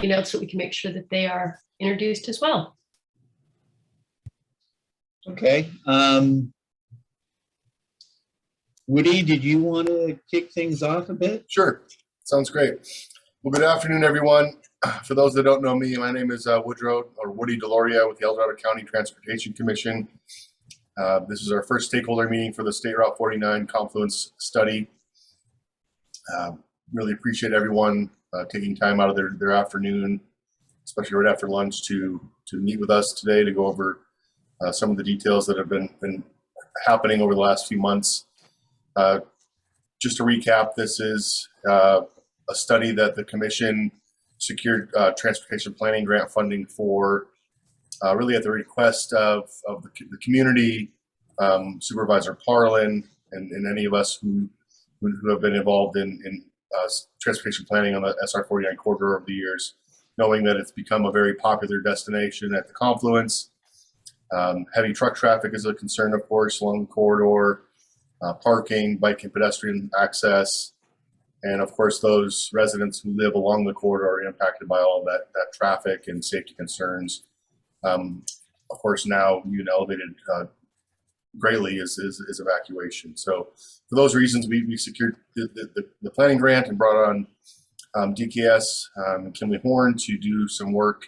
notes so we can make sure that they are introduced as well. Okay. Woody, did you want to kick things off a bit? Sure. Sounds great. Well, good afternoon, everyone. For those that don't know me, my name is Woodrow or Woody Deloria with the El Dorado County Transportation Commission. This is our first stakeholder meeting for the State Route 49 Confluence Study. Really appreciate everyone taking time out of their afternoon, especially right after lunch, to meet with us today to go over some of the details that have been happening over the last few months. Just to recap, this is a study that the Commission secured transportation planning grant funding for, really at the request of the community, Supervisor Parlin, and any of us who have been involved in transportation planning on the SR 49 corridor over the years, knowing that it's become a very popular destination at the confluence. Heavy truck traffic is a concern, of course, along the corridor, parking, bike and pedestrian access, and of course those residents who live along the corridor are impacted by all that traffic and safety concerns. Of course, now even elevated greatly is evacuation. So for those reasons, we secured the planning grant and brought on DKS and Kimley Horn to do some work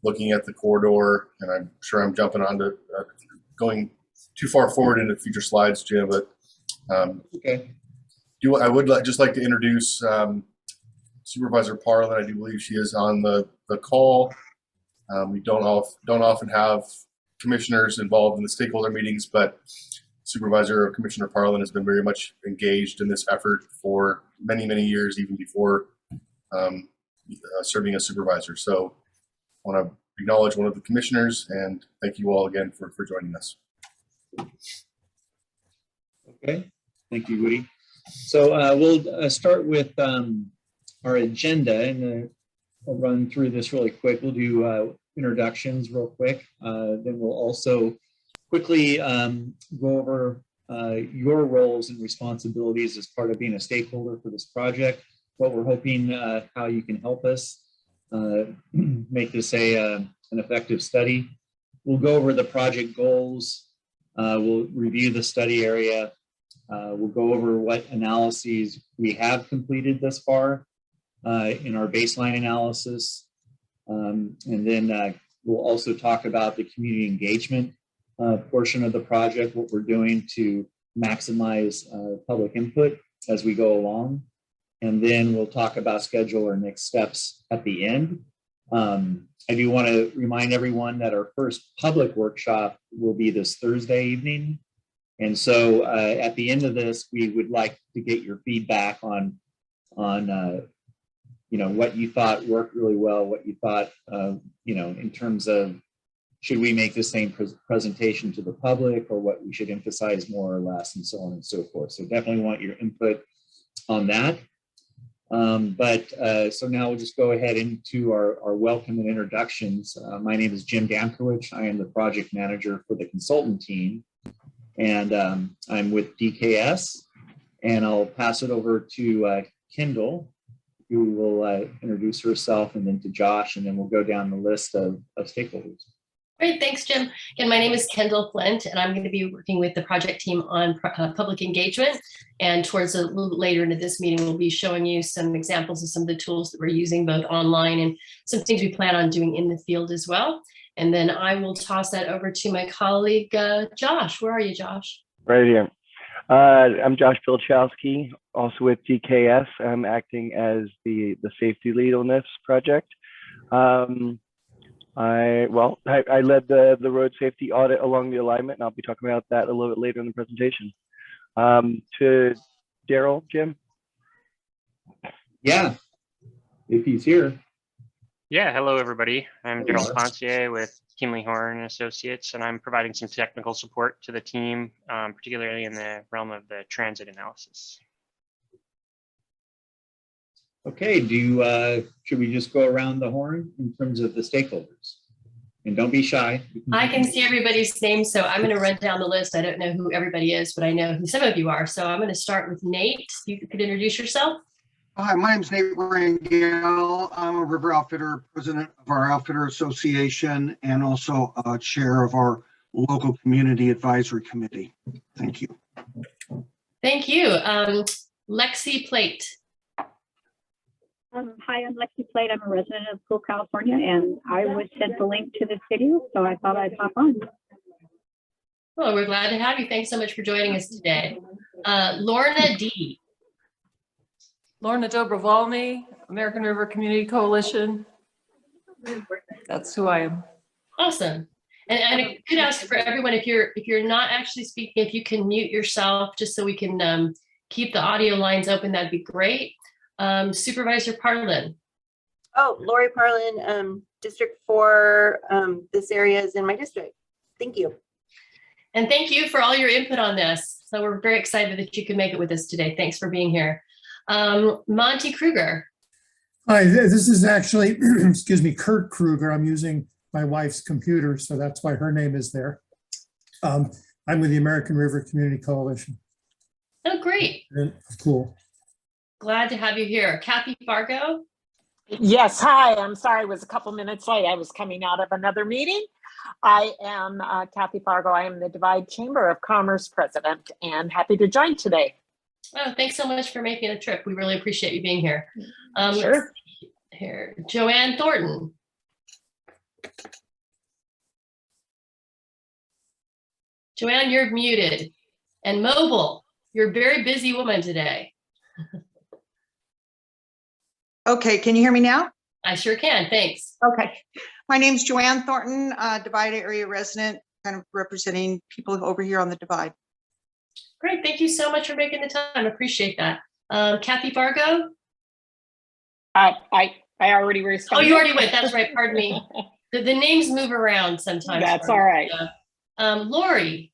looking at the corridor. And I'm sure I'm jumping onto going too far forward into future slides, Jim, but Okay. I would just like to introduce Supervisor Parlin. I do believe she is on the call. We don't often have commissioners involved in the stakeholder meetings, but Supervisor or Commissioner Parlin has been very much engaged in this effort for many, many years, even before serving as supervisor. So I want to acknowledge one of the commissioners and thank you all again for joining us. Okay. Thank you, Woody. So we'll start with our agenda, and we'll run through this really quick. We'll do introductions real quick. Then we'll also quickly go over your roles and responsibilities as part of being a stakeholder for this project, what we're hoping, how you can help us make this an effective study. We'll go over the project goals. We'll review the study area. We'll go over what analyses we have completed thus far in our baseline analysis. And then we'll also talk about the community engagement portion of the project, what we're doing to maximize public input as we go along. And then we'll talk about schedule or next steps at the end. I do want to remind everyone that our first public workshop will be this Thursday evening. And so at the end of this, we would like to get your feedback on what you thought worked really well, what you thought, in terms of should we make the same presentation to the public or what we should emphasize more or less, and so on and so forth. So definitely want your input on that. So now we'll just go ahead into our welcome and introductions. My name is Jim Damkowicz. I am the project manager for the consultant team, and I'm with DKS, and I'll pass it over to Kendall, who will introduce herself, and then to Josh, and then we'll go down the list of stakeholders. Great, thanks, Jim. Again, my name is Kendall Flint, and I'm going to be working with the project team on public engagement. And towards a little later into this meeting, we'll be showing you some examples of some of the tools that we're using both online and some things we plan on doing in the field as well. And then I will toss that over to my colleague, Josh. Where are you, Josh? Right here. I'm Josh Bilchowski, also with DKS. I'm acting as the safety lead on this project. I led the road safety audit along the alignment, and I'll be talking about that a little bit later in the presentation. To Daryl, Jim? Yeah, if he's here. Yeah, hello everybody. I'm Daryl Pontier with Kimley Horn and Associates, and I'm providing some technical support to the team, particularly in the realm of the transit analysis. Okay, should we just go around the horn in terms of the stakeholders? And don't be shy. I can see everybody's name, so I'm going to run down the list. I don't know who everybody is, but I know who some of you are. So I'm going to start with Nate. You could introduce yourself. Hi, my name is Nate Rangel. I'm a river outfitter, president of our outfitter association, and also chair of our local community advisory committee. Thank you. Thank you. Lexi Plate. Hi, I'm Lexi Plate. I'm a resident of Cool, California, and I was sent the link to this video, so I thought I'd hop on. Well, we're glad to have you. Thanks so much for joining us today. Lorna D. Lorna Dobrovolny, American River Community Coalition. That's who I am. Awesome. And I could ask for everyone, if you're not actually speaking, if you can mute yourself just so we can keep the audio lines open, that'd be great. Supervisor Parlin. Oh, Lori Parlin, District 4. This area is in my district. Thank you. And thank you for all your input on this. So we're very excited that you could make it with us today. Thanks for being here. Monty Kruger. Hi, this is actually, excuse me, Kurt Kruger. I'm using my wife's computer, so that's why her name is there. I'm with the American River Community Coalition. Oh, great. Cool. Glad to have you here. Kathy Fargo. Yes, hi. I'm sorry I was a couple minutes late. I was coming out of another meeting. I am Kathy Fargo. I am the Divide Chamber of Commerce president and happy to join today. Oh, thanks so much for making a trip. We really appreciate you being here. Sure. Let's see here. Joanne Thornton. Joanne, you're muted. And mobile. You're a very busy woman today. Okay, can you hear me now? I sure can, thanks. Okay. My name's Joanne Thornton, Divide area resident, kind of representing people over here on the Divide. Great, thank you so much for making the time. Appreciate that. Kathy Fargo? I already responded. Oh, you already went, that's right, pardon me. The names move around sometimes. That's all right. Lori.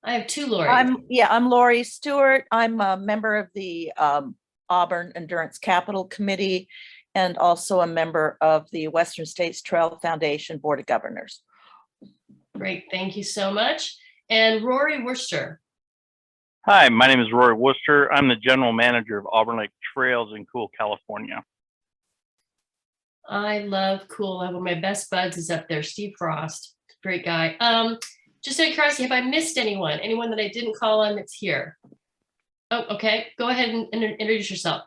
I have two Lori. I'm Lori Stewart. I'm a member of the Auburn Endurance Capital Committee and also a member of the Western States Trail Foundation Board of Governors. Great, thank you so much. And Rory Worcester. Hi, my name is Rory Worcester. I'm the general manager of Auburn Lake Trails in Cool, California. I love Cool. One of my best buds is up there, Steve Frost. Great guy. Just out of curiosity, have I missed anyone? Anyone that I didn't call on that's here? Oh, okay. Go ahead and introduce yourself.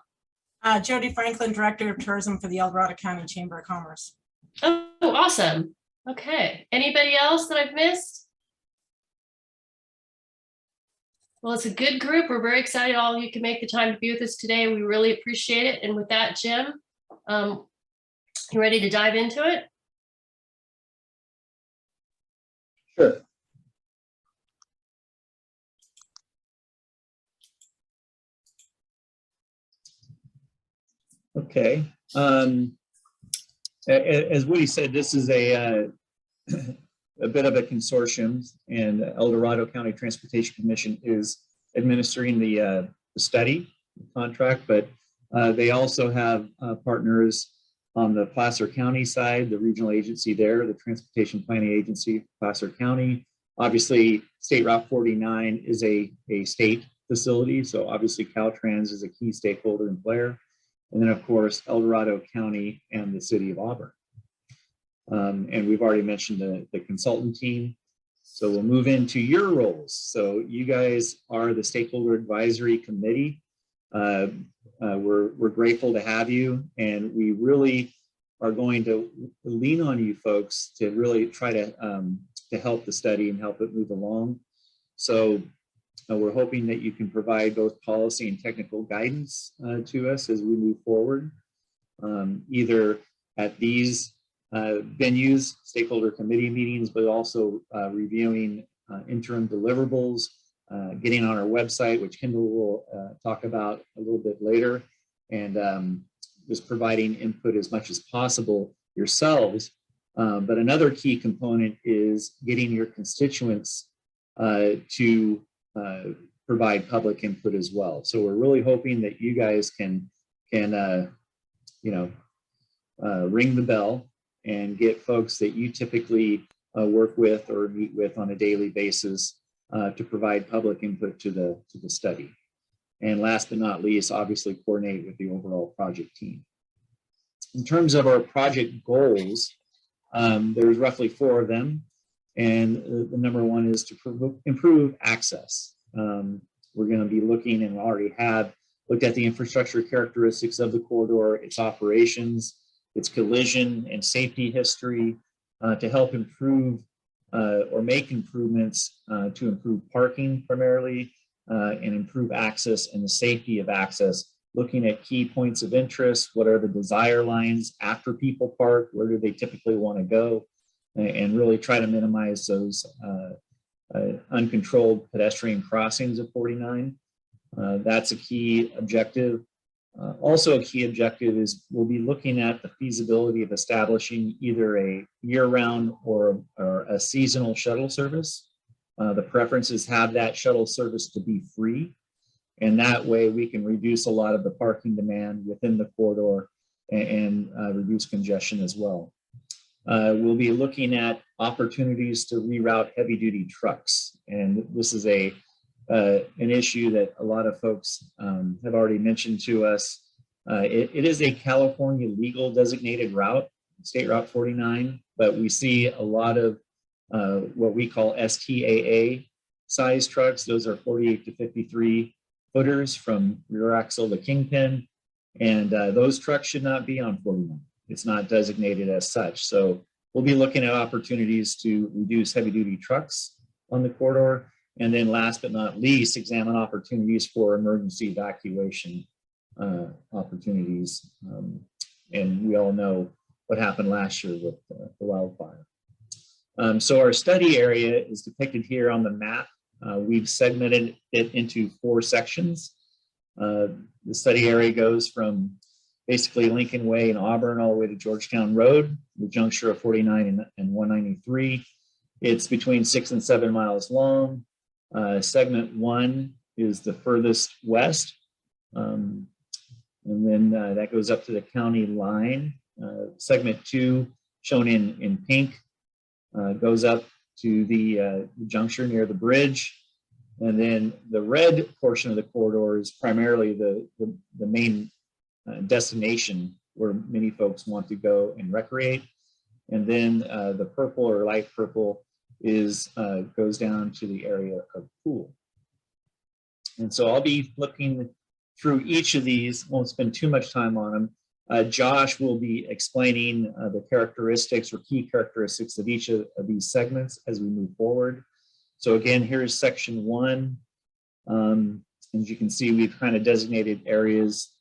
Jody Franklin, Director of Tourism for the El Dorado County Chamber of Commerce. Oh, awesome. Okay. Anybody else that I've missed? Well, it's a good group. We're very excited all of you can make the time to be with us today. We really appreciate it. And with that, Jim, you ready to dive into it? Sure. Okay. As Woody said, this is a bit of a consortium, and El Dorado County Transportation Commission is administering the study contract, but they also have partners on the Placer County side, the regional agency there, the Transportation Planning Agency, Placer County. Obviously, State Route 49 is a state facility, so obviously Caltrans is a key stakeholder and player. And then, of course, El Dorado County and the city of Auburn. And we've already mentioned the consultant team. So we'll move into your roles. So you guys are the Stakeholder Advisory Committee. We're grateful to have you, and we really are going to lean on you folks to really try to help the study and help it move along. So we're hoping that you can provide both policy and technical guidance to us as we move forward, either at these venues, stakeholder committee meetings, but also reviewing interim deliverables, getting on our website, which Kendall will talk about a little bit later, and just providing input as much as possible yourselves. But another key component is getting your constituents to provide public input as well. So we're really hoping that you guys can ring the bell and get folks that you typically work with or meet with on a daily basis to provide public input to the study. And last but not least, obviously coordinate with the overall project team. In terms of our project goals, there's roughly 4 of them. And the number 1 is to improve access. We're going to be looking, and already have looked at the infrastructure characteristics of the corridor, its operations, its collision and safety history, to help improve or make improvements to improve parking primarily, and improve access and the safety of access, looking at key points of interest, what are the desire lines after people park, where do they typically want to go, and really try to minimize those uncontrolled pedestrian crossings of 49. That's a key objective. Also a key objective is we'll be looking at the feasibility of establishing either a year-round or a seasonal shuttle service. The preference is have that shuttle service to be free, and that way we can reduce a lot of the parking demand within the corridor and reduce congestion as well. We'll be looking at opportunities to reroute heavy-duty trucks, and this is an issue that a lot of folks have already mentioned to us. It is a California legal designated route, State Route 49, but we see a lot of what we call STAA size trucks. Those are 48 to 53 footers from rear axle to kingpin, and those trucks should not be on 49. It's not designated as such. So we'll be looking at opportunities to reduce heavy duty trucks on the corridor. And then last but not least, examine opportunities for emergency evacuation opportunities. And we all know what happened last year with the wildfire. So our study area is depicted here on the map. We've segmented it into 4 sections. The study area goes from basically Lincoln Way in Auburn all the way to Georgetown Road, the juncture of 49 and 193. It's between 6 and 7 miles long. Segment 1 is the furthest west, and then that goes up to the county line. Segment 2, shown in pink, goes up to the juncture near the bridge, and then the red portion of the corridor is primarily the main destination where many folks want to go and recreate, and then the purple or light purple is goes down to the area of pool. And so I'll be looking through each of these, won't spend too much time on them. Josh will be explaining the characteristics or key characteristics of each of these segments as we move forward. So again, here's section 1. As you can see, we've kind of designated areas,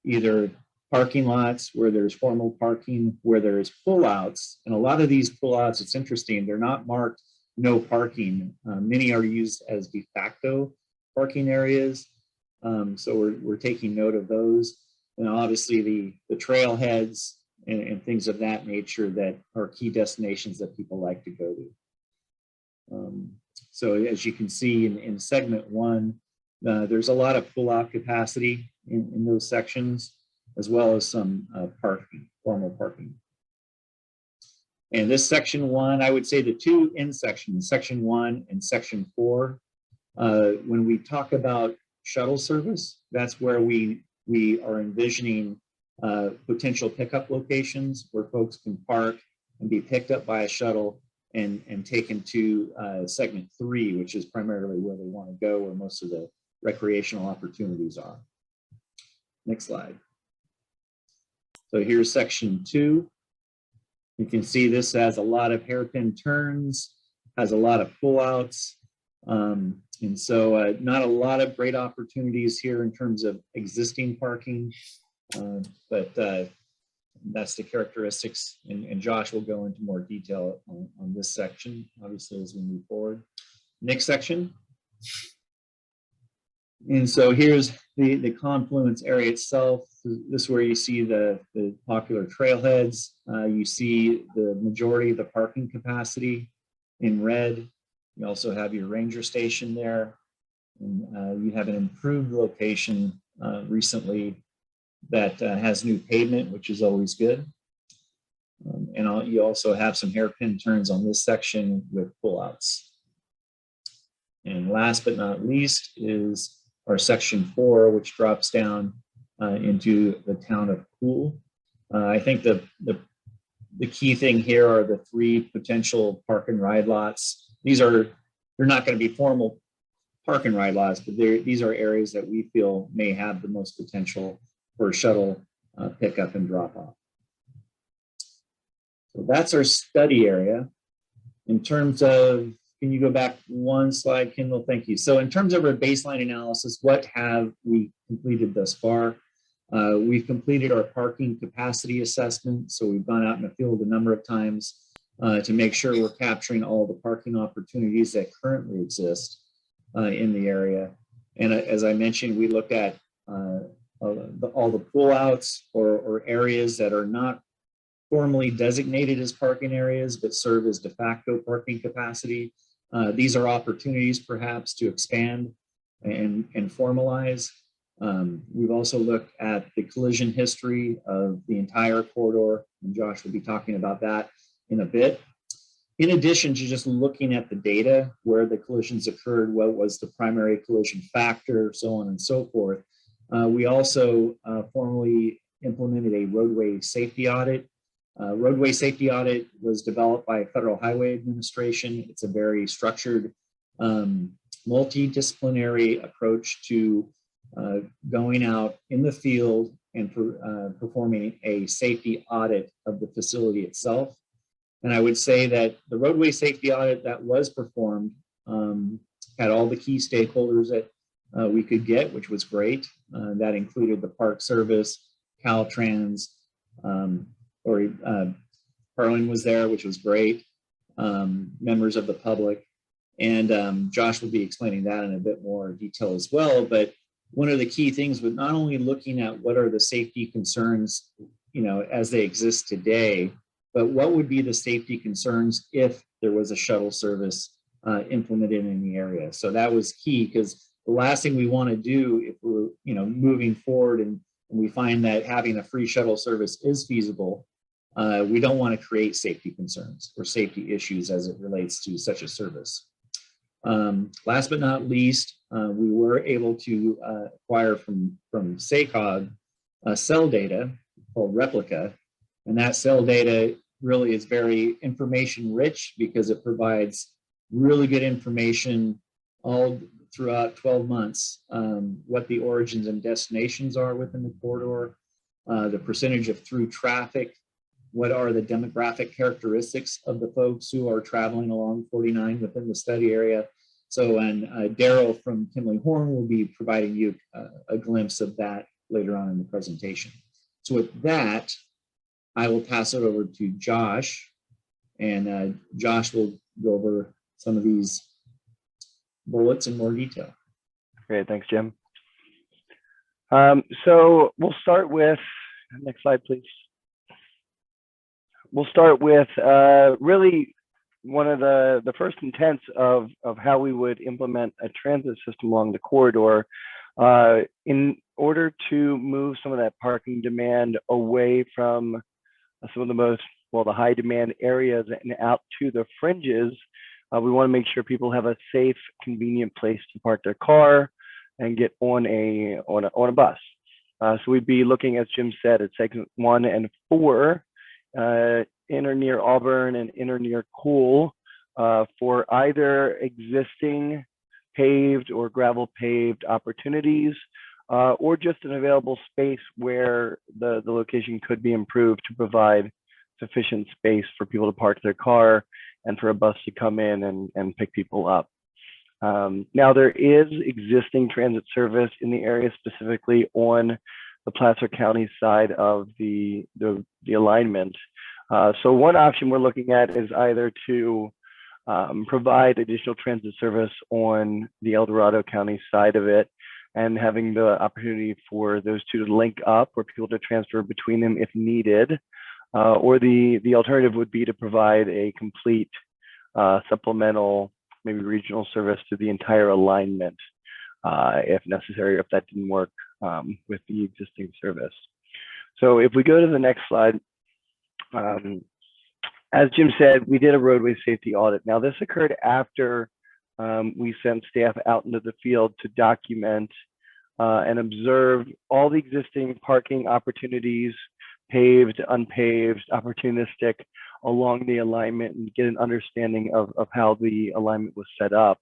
either parking lots where there's formal parking, where there's pullouts. And a lot of these pullouts, it's interesting, they're not marked no parking. Many are used as de facto parking areas. So we're taking note of those. And obviously the trailheads and things of that nature that are key destinations that people like to go to. So as you can see in segment 1, there's a lot of pull-out capacity in those sections, as well as some parking, formal parking. And this section 1, I would say the 2 in sections, section 1 and section 4, when we talk about shuttle service, that's where we are envisioning potential pickup locations where folks can park and be picked up by a shuttle and taken to segment 3, which is primarily where they want to go, where most of the recreational opportunities are. Next slide. So here's section 2. You can see this has a lot of hairpin turns, has a lot of pullouts. And so not a lot of great opportunities here in terms of existing parking, but that's the characteristics. And Josh will go into more detail on this section, obviously, as we move forward. Next section. And so here's the confluence area itself. This is where you see the popular trailheads. You see the majority of the parking capacity in red. You also have your ranger station there. And you have an improved location recently that has new pavement, which is always good. And you also have some hairpin turns on this section with pullouts. And last but not least is or section 4, which drops down into the town of Poole. I think the key thing here are the 3 potential park and ride lots. They're not going to be formal park and ride lots, but these are areas that we feel may have the most potential for shuttle pickup and drop off. So that's our study area. In terms of, can you go back one slide, Kendall? Thank you. So in terms of our baseline analysis, what have we completed thus far? We've completed our parking capacity assessment. So we've gone out in the field a number of times to make sure we're capturing all the parking opportunities that currently exist in the area. And as I mentioned, we looked at all the pullouts or areas that are not formally designated as parking areas, but serve as de facto parking capacity. These are opportunities perhaps to expand and formalize. We've also looked at the collision history of the entire corridor, and Josh will be talking about that in a bit. In addition to just looking at the data, where the collisions occurred, what was the primary collision factor, so on and so forth, we also formally implemented a roadway safety audit. Roadway safety audit was developed by Federal Highway Administration. It's a very structured, multidisciplinary approach to going out in the field and performing a safety audit of the facility itself. And I would say that the roadway safety audit that was performed had all the key stakeholders that we could get, which was great. That included the Park Service, Caltrans, Harlan was there, which was great, members of the public. And Josh will be explaining that in a bit more detail as well. But one of the key things with not only looking at what are the safety concerns, as they exist today, but what would be the safety concerns if there was a shuttle service implemented in the area. So that was key, because the last thing we want to do if we're moving forward and we find that having a free shuttle service is feasible, we don't want to create safety concerns or safety issues as it relates to such a service. Last but not least, we were able to acquire from SACOG cell data called Replica. And that cell data really is very information rich because it provides really good information all throughout 12 months, what the origins and destinations are within the corridor, the percentage of through traffic, what are the demographic characteristics of the folks who are traveling along 49 within the study area. So, and Daryl from Kimley Horn will be providing you a glimpse of that later on in the presentation. So with that, I will pass it over to Josh, and Josh will go over some of these bullets in more detail. Great, thanks, Jim. So we'll start with, next slide, please. We'll start with really one of the first intents of how we would implement a transit system along the corridor in order to move some of that parking demand away from some of the most, the high demand areas and out to the fringes. We want to make sure people have a safe, convenient place to park their car and get on a bus. So we'd be looking, as Jim said, at segment 1 and 4, inner near Auburn and inner near Cool, for either existing paved or gravel paved opportunities, or just an available space where the location could be improved to provide sufficient space for people to park their car and for a bus to come in and pick people up. Now, there is existing transit service in the area, specifically on the Placer County side of the alignment. So one option we're looking at is either to provide additional transit service on the El Dorado County side of it, and having the opportunity for those two to link up or people to transfer between them if needed. Or the alternative would be to provide a complete supplemental, maybe regional service to the entire alignment if necessary, or if that didn't work with the existing service. So if we go to the next slide, as Jim said, we did a roadway safety audit. Now, this occurred after we sent staff out into the field to document and observe all the existing parking opportunities, paved, unpaved, opportunistic, along the alignment, and get an understanding of how the alignment was set up.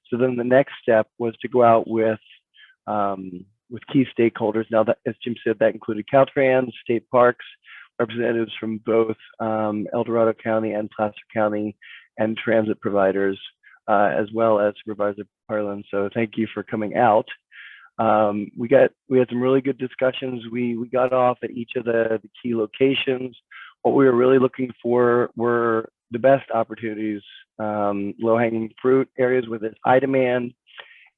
So then the next step was to go out with key stakeholders. Now, that, as Jim said, that included Caltrans, state parks, representatives from both El Dorado County and Placer County, and transit providers, as well as Supervisor Parlin. So thank you for coming out. We had some really good discussions. We got off at each of the key locations. What we were really looking for were the best opportunities, low-hanging fruit areas with high demand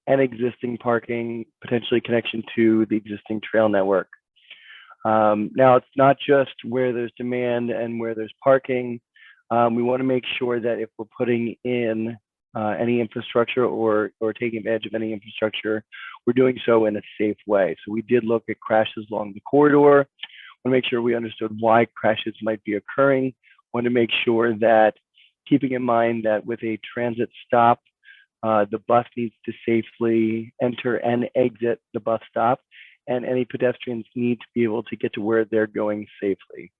and existing parking, potentially connection to the existing trail network. Now, it's not just where there's demand and where there's parking. We want to make sure that if we're putting in any infrastructure or taking advantage of any infrastructure, we're doing so in a safe way. So we did look at crashes along the corridor. Want to make sure we understood why crashes might be occurring. Want to make sure that, keeping in mind that with a transit stop, the bus needs to safely enter and exit the bus stop, and any pedestrians need to be able to get to where they're going safely.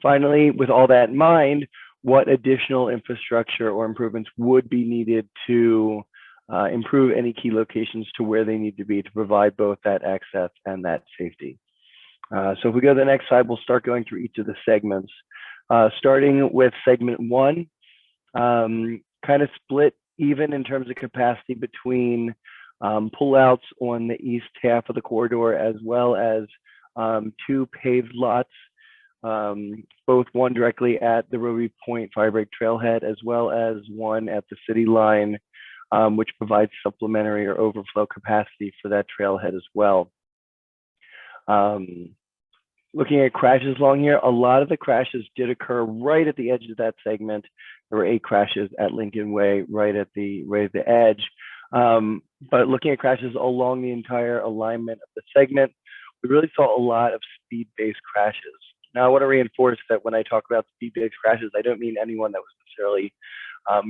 Finally, with all that in mind, what additional infrastructure or improvements would be needed to improve any key locations to where they need to be to provide both that access and that safety. So if we go to the next slide, we'll start going through each of the segments. Starting with segment 1, kind of split even in terms of capacity between pullouts on the east half of the corridor, as well as 2 paved lots, both one directly at the Roby Point Firebreak Trailhead, as well as one at the city line, which provides supplementary or overflow capacity for that trailhead as well. Looking at crashes along here, a lot of the crashes did occur right at the edge of that segment. There were 8 crashes at Lincoln Way, right at the edge. But looking at crashes along the entire alignment of the segment, we really saw a lot of speed-based crashes. Now, I want to reinforce that when I talk about speed-based crashes, I don't mean anyone that was necessarily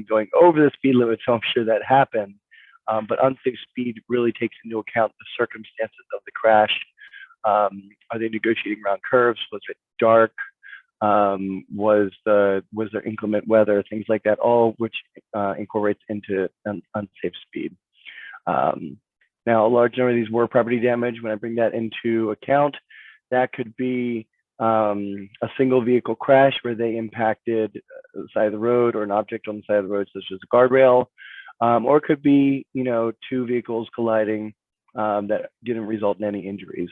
going over the speed limit, so I'm sure that happened. But unsafe speed really takes into account the circumstances of the crash. Are they negotiating around curves? Was it dark? Was there inclement weather? Things like that, all which incorporates into an unsafe speed. Now, a large number of these were property damage. When I bring that into account, that could be a single vehicle crash where they impacted the side of the road or an object on the side of the road, such as a guardrail, or it could be, 2 vehicles colliding that didn't result in any injuries.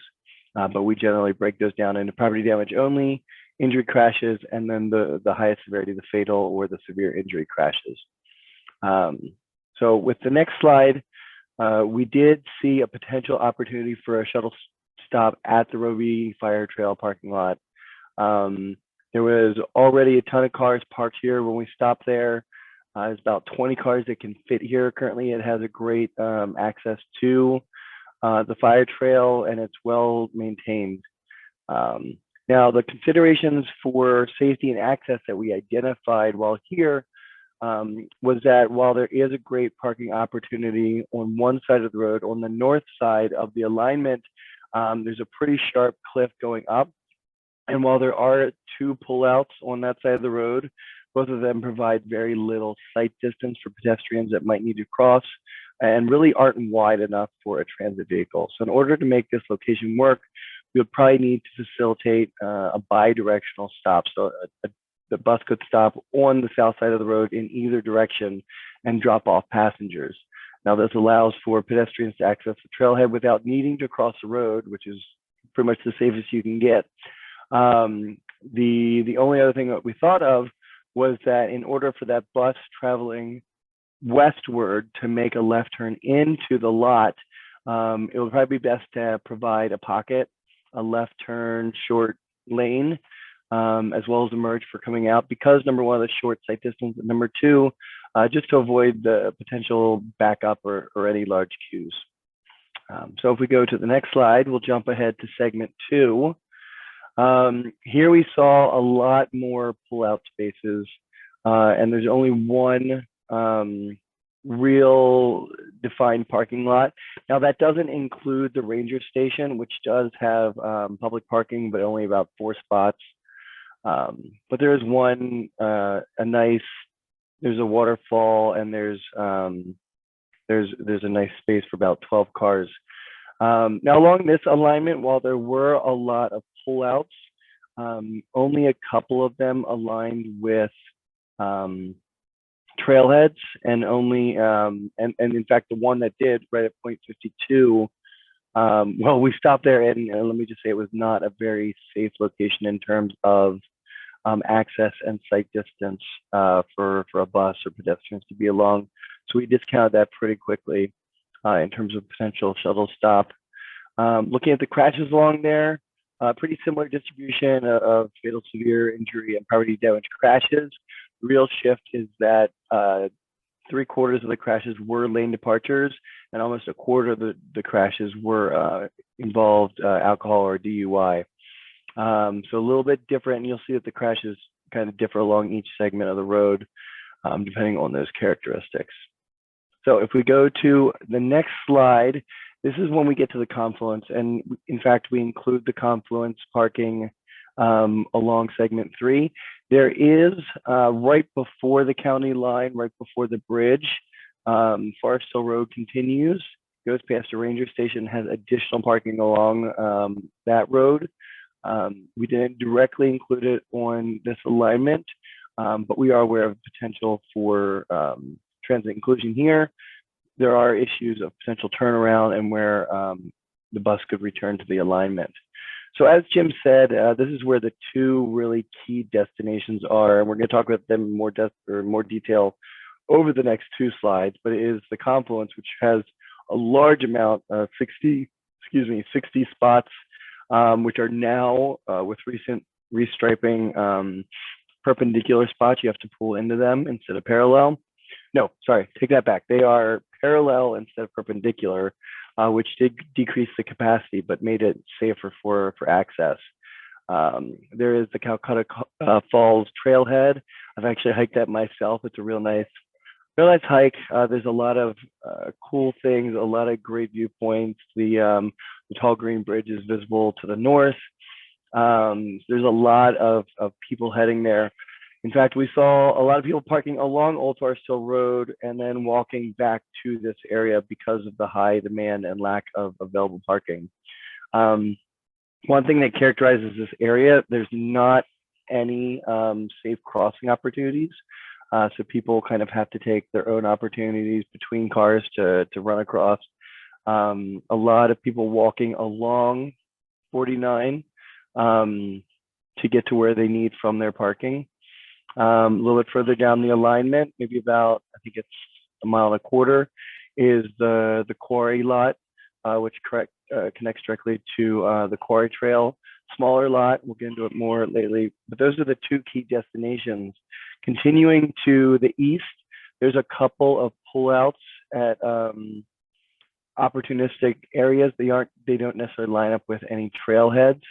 But we generally break those down into property damage only, injury crashes, and then the highest severity, the fatal or the severe injury crashes. So with the next slide, we did see a potential opportunity for a shuttle stop at the Roby Fire Trail parking lot. There was already a ton of cars parked here when we stopped there. There's about 20 cars that can fit here. Currently, it has a great access to the fire trail, and it's well maintained. Now, the considerations for safety and access that we identified while here was that while there is a great parking opportunity on one side of the road, on the north side of the alignment, there's a pretty sharp cliff going up. And while there are 2 pullouts on that side of the road, both of them provide very little sight distance for pedestrians that might need to cross, and really aren't wide enough for a transit vehicle. So in order to make this location work, we would probably need to facilitate a bi-directional stop. So the bus could stop on the south side of the road in either direction and drop off passengers. Now, this allows for pedestrians to access the trailhead without needing to cross the road, which is pretty much the safest you can get. The only other thing that we thought of was that in order for that bus traveling westward to make a left turn into the lot, it would probably be best to provide a pocket, a left turn short lane, as well as a merge for coming out, because number 1, the short sight distance, and number 2, just to avoid the potential backup or any large queues. So if we go to the next slide, we'll jump ahead to segment 2. Here we saw a lot more pull-out spaces, and there's only one real defined parking lot. Now that doesn't include the ranger station, which does have public parking, but only about 4 spots. But there is one, there's a waterfall, and there's a nice space for about 12 cars. Now along this alignment, while there were a lot of pullouts, only a couple of them aligned with trailheads, and only and in fact the one that did, right at point 52, well, we stopped there, and let me just say it was not a very safe location in terms of access and sight distance for a bus or pedestrians to be along. So we discounted that pretty quickly in terms of potential shuttle stop. Looking at the crashes along there, pretty similar distribution of fatal, severe injury, and property damage crashes. The real shift is that 3/4 of the crashes were lane departures, and almost 1/4 of the crashes were involved alcohol or DUI. So a little bit different, and you'll see that the crashes kind of differ along each segment of the road, depending on those characteristics. So if we go to the next slide, this is when we get to the confluence, and in fact, we include the confluence parking along segment 3. There is right before the county line, right before the bridge, Forest Hill Road continues, goes past the ranger station, has additional parking along that road. We didn't directly include it on this alignment, but we are aware of potential for transit inclusion here. There are issues of potential turnaround and where the bus could return to the alignment. So as Jim said, this is where the 2 really key destinations are, and we're going to talk about them in more detail over the next 2 slides. But it is the confluence, which has a large amount of 60 spots, which are now with recent restriping perpendicular spots. You have to pull into them instead of parallel. No, sorry, take that back. They are parallel instead of perpendicular, which did decrease the capacity, but made it safer for access. There is the Calcutta Falls Trailhead. I've actually hiked that myself. It's a real nice hike. There's a lot of cool things, a lot of great viewpoints. The tall green bridge is visible to the north. There's a lot of people heading there. In fact, we saw a lot of people parking along Old Forest Hill Road and then walking back to this area because of the high demand and lack of available parking. One thing that characterizes this area, there's not any safe crossing opportunities. So people kind of have to take their own opportunities between cars to run across. A lot of people walking along 49 to get to where they need from their parking. A little bit further down the alignment, maybe about, I think it's 1.25 miles, is the quarry lot, which connects directly to the quarry trail. Smaller lot, we'll get into it more lately, but those are the 2 key destinations. Continuing to the east, there's a couple of pullouts at opportunistic areas. They don't necessarily line up with any trailheads.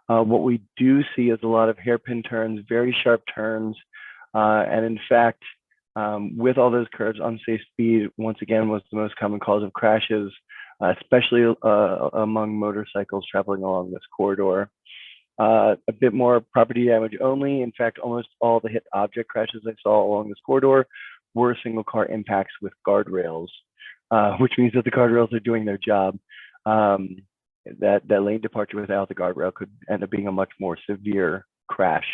What we do see is a lot of hairpin turns, very sharp turns, and in fact, with all those curves, unsafe speed once again was the most common cause of crashes, especially among motorcycles traveling along this corridor. A bit more property damage only. In fact, almost all the hit object crashes I saw along this corridor were single car impacts with guardrails, which means that the guardrails are doing their job. That lane departure without the guardrail could end up being a much more severe crash.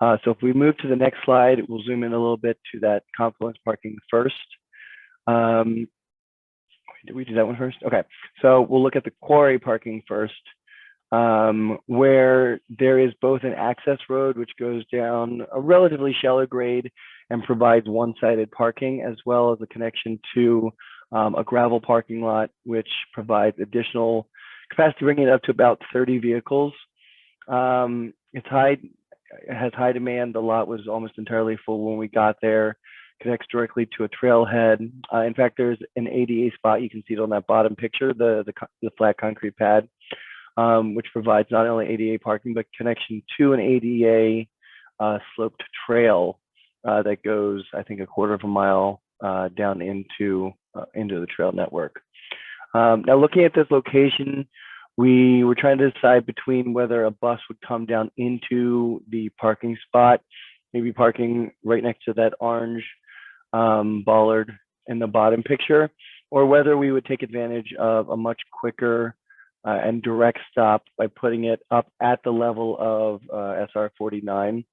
So if we move to the next slide, we'll zoom in a little bit to that confluence parking first. Did we do that one first? Okay, so we'll look at the quarry parking first, where there is both an access road, which goes down a relatively shallow grade and provides one-sided parking, as well as a connection to a gravel parking lot, which provides additional capacity, bringing it up to about 30 vehicles. It has high demand. The lot was almost entirely full when we got there. Connects directly to a trailhead. In fact, there's an ADA spot. You can see it on that bottom picture, the flat concrete pad, which provides not only ADA parking, but connection to an ADA sloped trail that goes, I think, 1/4 of a mile down into the trail network. Now, looking at this location, we were trying to decide between whether a bus would come down into the parking spot, maybe parking right next to that orange bollard in the bottom picture, or whether we would take advantage of a much quicker and direct stop by putting it up at the level of SR 49.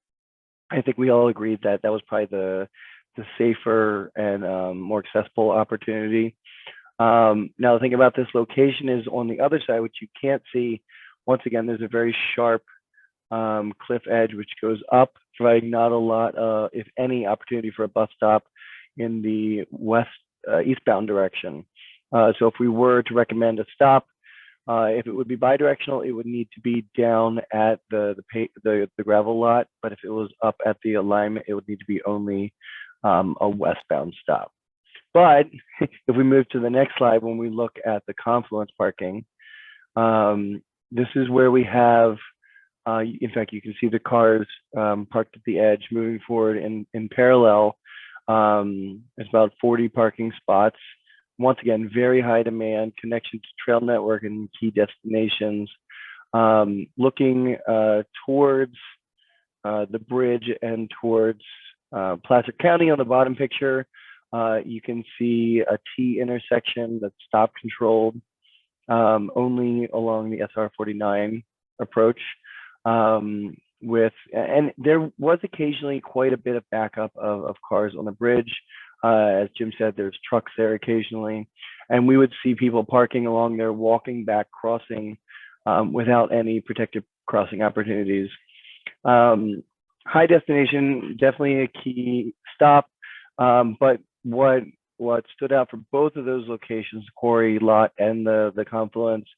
I think we all agreed that that was probably the safer and more accessible opportunity. Now the thing about this location is on the other side, which you can't see. Once again, there's a very sharp cliff edge which goes up, providing not a lot, if any, opportunity for a bus stop in the eastbound direction. So if we were to recommend a stop, if it would be bidirectional, it would need to be down at the gravel lot. But if it was up at the alignment, it would need to be only a westbound stop. But if we move to the next slide, when we look at the confluence parking, this is where we have, in fact, you can see the cars parked at the edge moving forward in parallel. There's about 40 parking spots. Once again, very high demand, connection to trail network and key destinations. Looking towards the bridge and towards Placer County on the bottom picture, you can see a T intersection that's stop controlled only along the SR 49 approach. And there was occasionally quite a bit of backup of cars on the bridge. As Jim said, there's trucks there occasionally, and we would see people parking along there, walking back, crossing without any protected crossing opportunities. High destination, definitely a key stop, but what stood out for both of those locations, Quarry Lot and the confluence,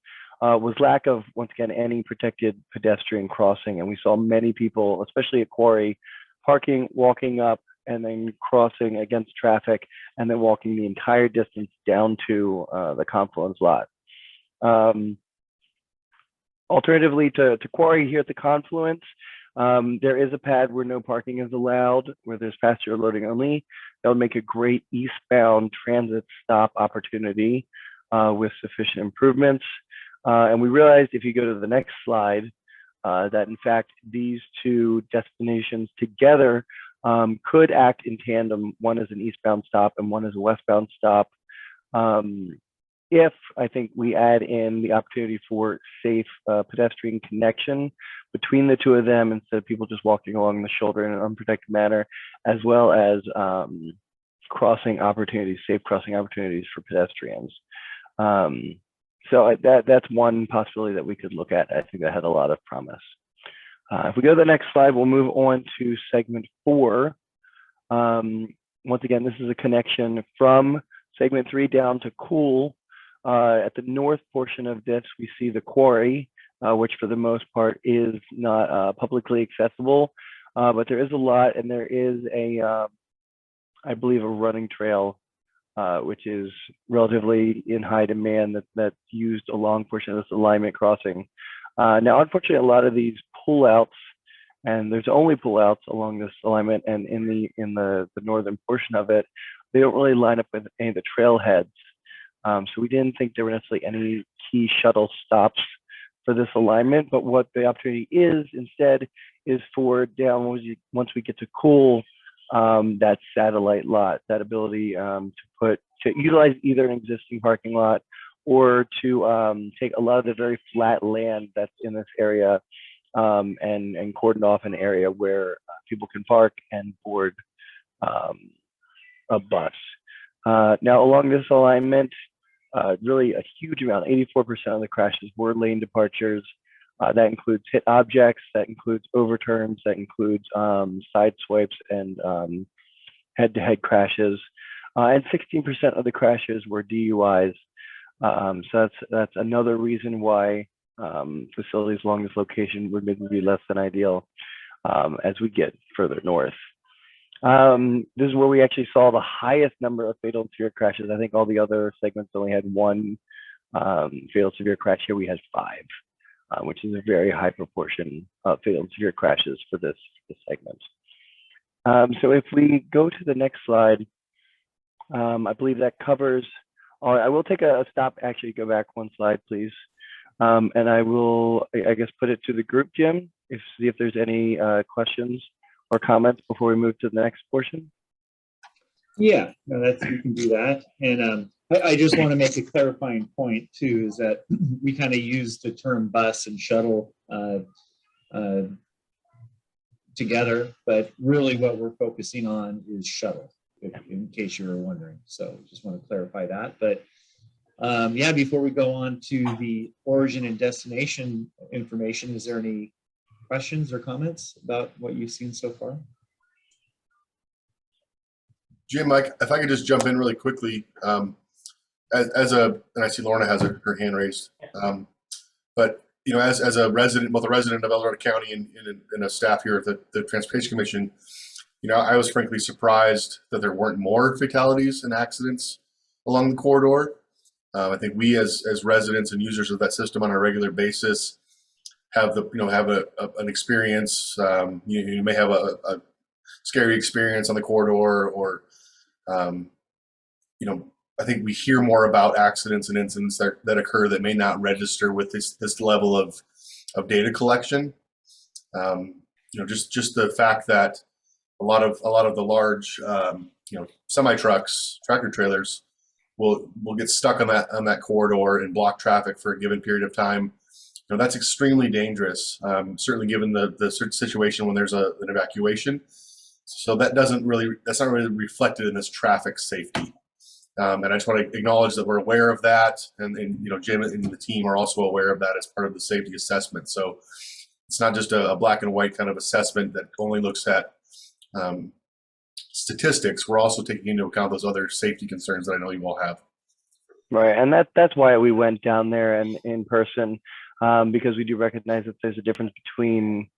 was lack of, once again, any protected pedestrian crossing. And we saw many people, especially at Quarry, parking, walking up, and then crossing against traffic, and then walking the entire distance down to the confluence lot. Alternatively to Quarry, here at the confluence, there is a pad where no parking is allowed, where there's passenger loading only. That would make a great eastbound transit stop opportunity with sufficient improvements. And we realized, if you go to the next slide, that in fact these two destinations together could act in tandem. One is an eastbound stop and one is a westbound stop. If I think we add in the opportunity for safe pedestrian connection between the two of them, instead of people just walking along the shoulder in an unprotected manner, as well as crossing opportunities, safe crossing opportunities for pedestrians. So that's one possibility that we could look at. I think that had a lot of promise. If we go to the next slide, we'll move on to segment 4. Once again, this is a connection from segment 3 down to Cool. At the north portion of this, we see the Quarry, which for the most part is not publicly accessible, but there is a lot, and there is I believe, a running trail, which is relatively in high demand that's used a long portion of this alignment crossing. Now, unfortunately, a lot of these pullouts, and there's only pullouts along this alignment, and in the northern portion of it, they don't really line up with any of the trailheads. So we didn't think there were necessarily any key shuttle stops for this alignment, but what the opportunity is instead is for down once we get to Cool, that satellite lot, that ability to utilize either an existing parking lot or to take a lot of the very flat land that's in this area and cordon off an area where people can park and board a bus. Now, along this alignment, really a huge amount, 84% of the crashes were lane departures. That includes hit objects, that includes overturns, that includes side swipes and head-to-head crashes. And 16% of the crashes were DUIs. So that's another reason why facilities along this location would maybe be less than ideal as we get further north. This is where we actually saw the highest number of fatal and severe crashes. I think all the other segments only had one fatal severe crash. Here we had 5, which is a very high proportion of fatal and severe crashes for this segment. So if we go to the next slide, I believe that covers all. I will take a stop, actually go back one slide, please. And I will, I guess, put it to the group, Jim, see if there's any questions or comments before we move to the next portion. Yeah, no, we can do that. And I just want to make a clarifying point too, is that we kind of use the term bus and shuttle together, but really what we're focusing on is shuttle, in case you were wondering. So just want to clarify that. But yeah, before we go on to the origin and destination information, is there any questions or comments about what you've seen so far? Jim, Mike, if I could just jump in really quickly, and I see Lorna has her hand raised, but you know, as a resident, both a resident of El Dorado County and a staff here at the Transportation Commission, you know, I was frankly surprised that there weren't more fatalities and accidents along the corridor. I think we as residents and users of that system on a regular basis have an experience. You may have a scary experience on the corridor, or you know, I think we hear more about accidents and incidents that occur that may not register with this level of data collection. You know, just the fact that a lot of the large you know, semi trucks, tractor trailers will get stuck on that corridor and block traffic for a given period of time. You know, that's extremely dangerous. Certainly given the situation when there's an evacuation. So that's not really reflected in this traffic safety. And I just want to acknowledge that we're aware of that, and you know, Jim and the team are also aware of that as part of the safety assessment. So it's not just a black and white kind of assessment that only looks at statistics. We're also taking into account those other safety concerns that I know you all have. Right, and that's why we went down there and in person, because we do recognize that there's a difference between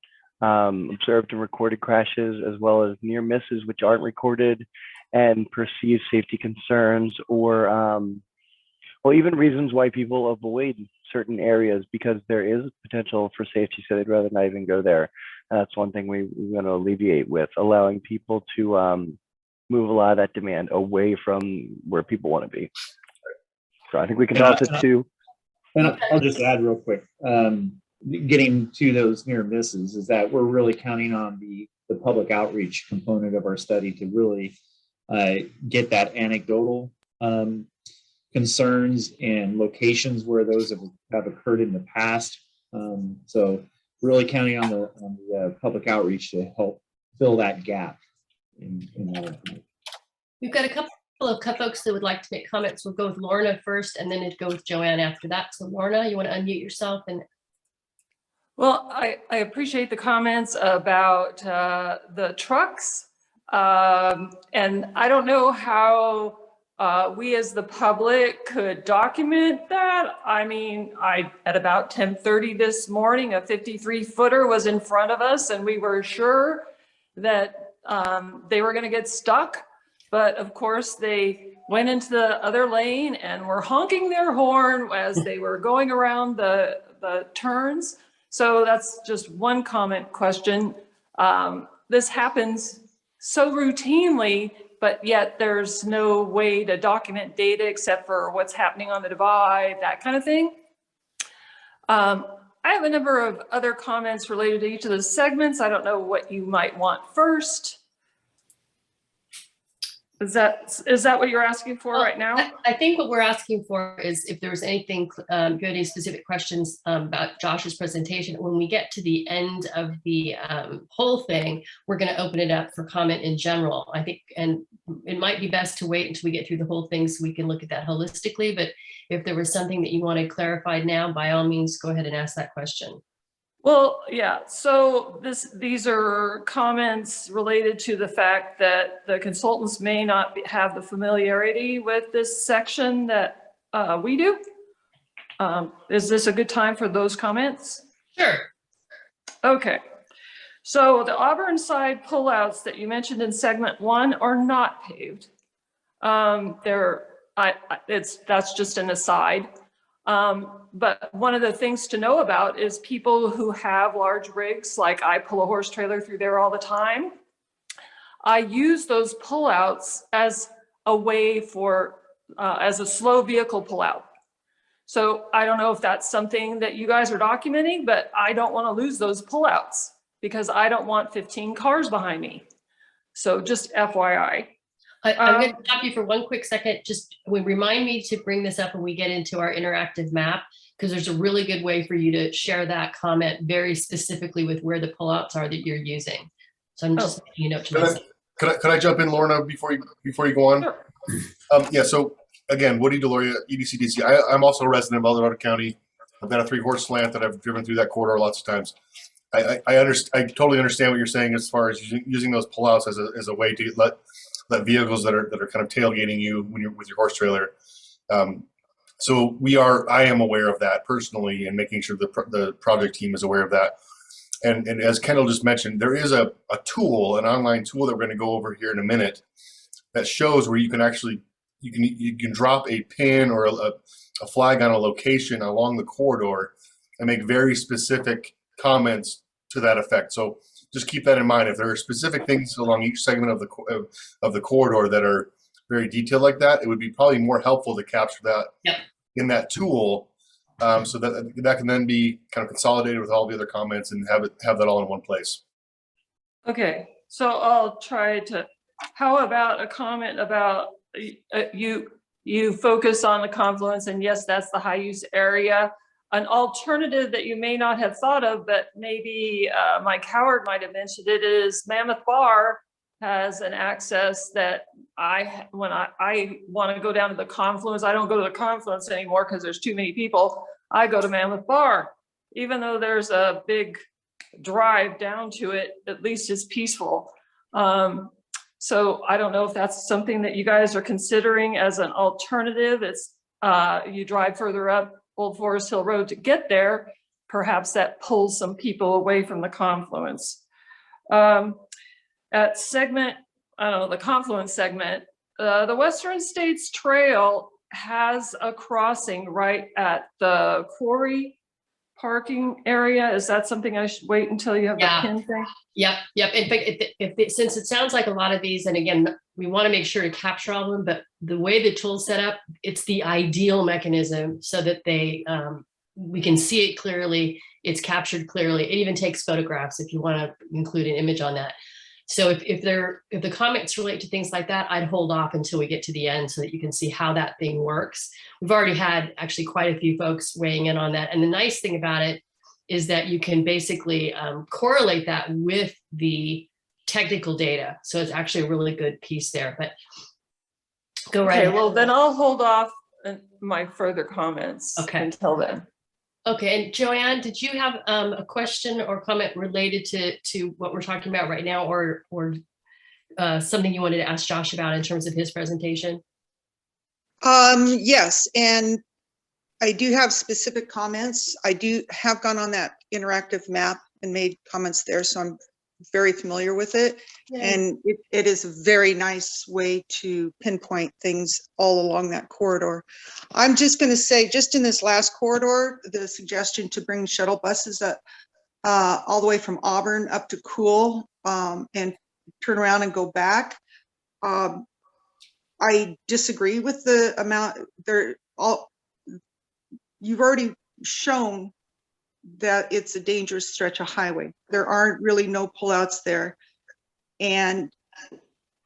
observed and recorded crashes, as well as near misses which aren't recorded, and perceived safety concerns, or well, even reasons why people avoid certain areas because there is potential for safety, so they'd rather not even go there. And that's one thing we want to alleviate with allowing people to move a lot of that demand away from where people want to be. So I think we can toss it to. And I'll just add real quick, getting to those near misses, is that we're really counting on the public outreach component of our study to really get that anecdotal concerns and locations where those have occurred in the past. So really counting on the public outreach to help fill that gap in that information. We've got a couple of folks that would like to make comments. We'll go with Lorna first, and then it'd go with Joanne after that. So Lorna, you want to unmute yourself? And Well, I appreciate the comments about the trucks. And I don't know how we as the public could document that. I mean, at about 10:30 this morning, a 53-footer was in front of us, and we were sure that they were going to get stuck. But of course, they went into the other lane and were honking their horn as they were going around the turns. So that's just one comment question. This happens so routinely, but yet there's no way to document data except for what's happening on the divide, that kind of thing. I have a number of other comments related to each of the segments. I don't know what you might want first. Is that what you're asking for right now? I think what we're asking for is if there's anything good, any specific questions about Josh's presentation. When we get to the end of the whole thing, we're going to open it up for comment in general. I think, and it might be best to wait until we get through the whole thing so we can look at that holistically. But if there was something that you wanted clarified now, by all means, go ahead and ask that question. Well, yeah, so these are comments related to the fact that the consultants may not have the familiarity with this section that we do. Is this a good time for those comments? Sure. Okay, so the Auburn side pullouts that you mentioned in segment 1 are not paved. That's just an aside. But one of the things to know about is people who have large rigs, like I pull a horse trailer through there all the time. I use those pullouts as a way for, as a slow vehicle pullout. So I don't know if that's something that you guys are documenting, but I don't want to lose those pullouts because I don't want 15 cars behind me. So just FYI. I'm going to stop you for one quick second. Just remind me to bring this up when we get into our interactive map, because there's a really good way for you to share that comment very specifically with where the pullouts are that you're using. So I'm just making a note to myself. Could I jump in, Lorna, before you go on? Sure. Yeah. So again, Woody Deloria, EDCDC. I'm also a resident of El Dorado County. I've got a 3-horse slant that I've driven through that corridor lots of times. I totally understand what you're saying as far as using those pullouts as a way to let vehicles that are kind of tailgating you when you're with your horse trailer. So I am aware of that personally, and making sure the project team is aware of that. And as Kendall just mentioned, there is a tool, an online tool that we're going to go over here in a minute, that shows where you can actually you can drop a pin or a flag on a location along the corridor and make very specific comments to that effect. So just keep that in mind. If there are specific things along each segment of the corridor that are very detailed like that, it would be probably more helpful to capture that in that tool, so that can then be kind of consolidated with all the other comments and have that all in one place. Okay, so I'll try to. How about a comment about you focus on the confluence, and yes, that's the high use area. An alternative that you may not have thought of, but maybe Mike Howard might have mentioned it, is Mammoth Bar has an access that when I want to go down to the confluence, I don't go to the confluence anymore because there's too many people. I go to Mammoth Bar. Even though there's a big drive down to it, at least it's peaceful. So I don't know if that's something that you guys are considering as an alternative. It's you drive further up Old Forest Hill Road to get there. Perhaps that pulls some people away from the confluence. At segment, I don't know, the confluence segment, the Western States Trail has a crossing right at the quarry parking area. Is that something I should wait until you have the pin thing? Yep. In fact, since it sounds like a lot of these, and again, we want to make sure to capture all of them, but the way the tool's set up, it's the ideal mechanism so that we can see it clearly, it's captured clearly. It even takes photographs if you want to include an image on that. So if the comments relate to things like that, I'd hold off until we get to the end so that you can see how that thing works. We've already had actually quite a few folks weighing in on that. And the nice thing about it is that you can basically correlate that with the technical data. So it's actually a really good piece there, but go right ahead. Well, then I'll hold off my further comments until then. Okay, and Joanne, did you have a question or comment related to what we're talking about right now, or something you wanted to ask Josh about in terms of his presentation? Yes, and I do have specific comments. I have gone on that interactive map and made comments there, so I'm very familiar with it. Yeah. And it is a very nice way to pinpoint things all along that corridor. I'm just going to say, just in this last corridor, the suggestion to bring shuttle buses up all the way from Auburn up to Cool and turn around and go back. I disagree with the amount. You've already shown that it's a dangerous stretch of highway. There aren't really no pullouts there. And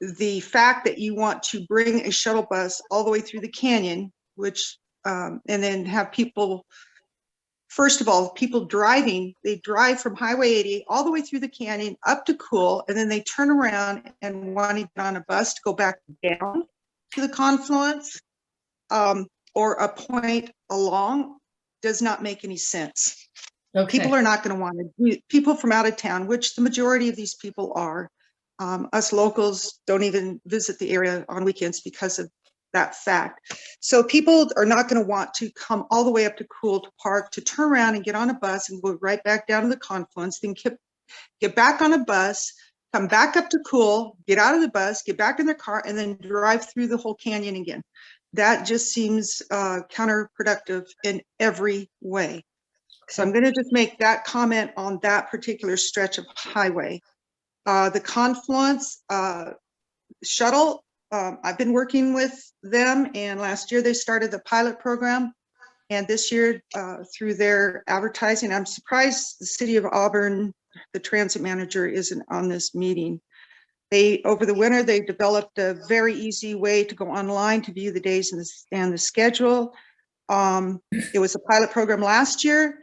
the fact that you want to bring a shuttle bus all the way through the canyon, which, and then have people, first of all, people driving, they drive from Highway 80 all the way through the canyon up to Cool, and then they turn around and want to get on a bus to go back down to the confluence or a point along, does not make any sense. Okay. People are not going to want to, people from out of town, which the majority of these people are, us locals don't even visit the area on weekends because of that fact. So people are not going to want to come all the way up to Cool to park, to turn around and get on a bus and go right back down to the confluence, then get back on a bus, come back up to Cool, get out of the bus, get back in their car, and then drive through the whole canyon again. That just seems counterproductive in every way. So I'm going to just make that comment on that particular stretch of highway. The confluence shuttle I've been working with them, and last year they started the pilot program. And this year, through their advertising, I'm surprised the city of Auburn, the transit manager, isn't on this meeting. Over the winter, they developed a very easy way to go online to view the days and the schedule. It was a pilot program last year.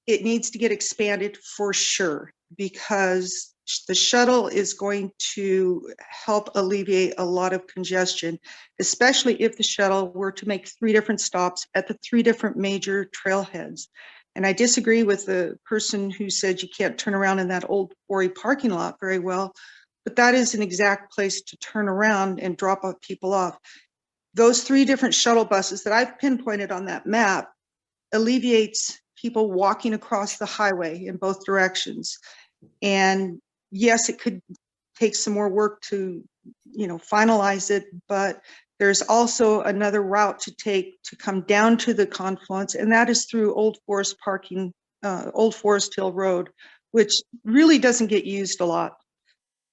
It needs to get expanded for sure, because the shuttle is going to help alleviate a lot of congestion, especially if the shuttle were to make 3 different stops at the 3 different major trailheads. And I disagree with the person who said you can't turn around in that old quarry parking lot very well, but that is an exact place to turn around and drop people off. Those 3 different shuttle buses that I've pinpointed on that map alleviates people walking across the highway in both directions. And yes, it could take some more work to, finalize it, but there's also another route to take to come down to the confluence, and that is through Old Forest Hill Road, which really doesn't get used a lot.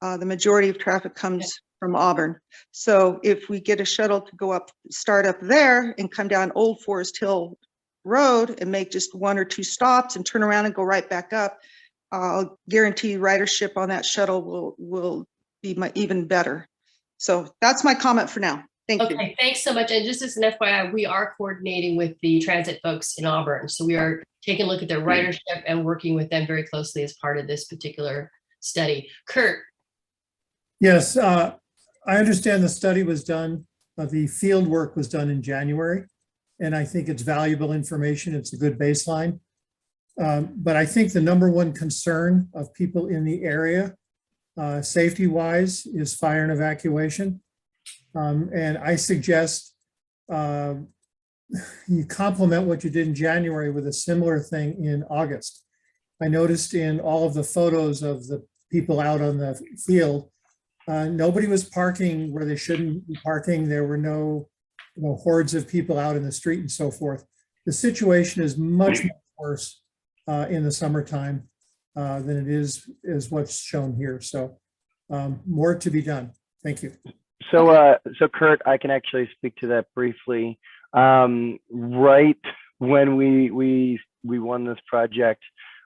The majority of traffic comes from Auburn. So if we get a shuttle to start up there and come down Old Forest Hill Road and make just 1 or 2 stops and turn around and go right back up, I'll guarantee ridership on that shuttle will be even better. So that's my comment for now. Thank you. Okay, thanks so much. And just as an FYI, we are coordinating with the transit folks in Auburn. So we are taking a look at their ridership and working with them very closely as part of this particular study. Kurt. Yes, I understand the study was done, the field work was done in January, and I think it's valuable information. It's a good baseline. But I think the #1 concern of people in the area, safety-wise, is fire and evacuation. And I suggest you complement what you did in January with a similar thing in August. I noticed in all of the photos of the people out on the field, nobody was parking where they shouldn't be parking. There were no hordes of people out in the street and so forth. The situation is much worse in the summertime than it is what's shown here. So more to be done. Thank you. So, so Kurt, I can actually speak to that briefly. Right when we won this project,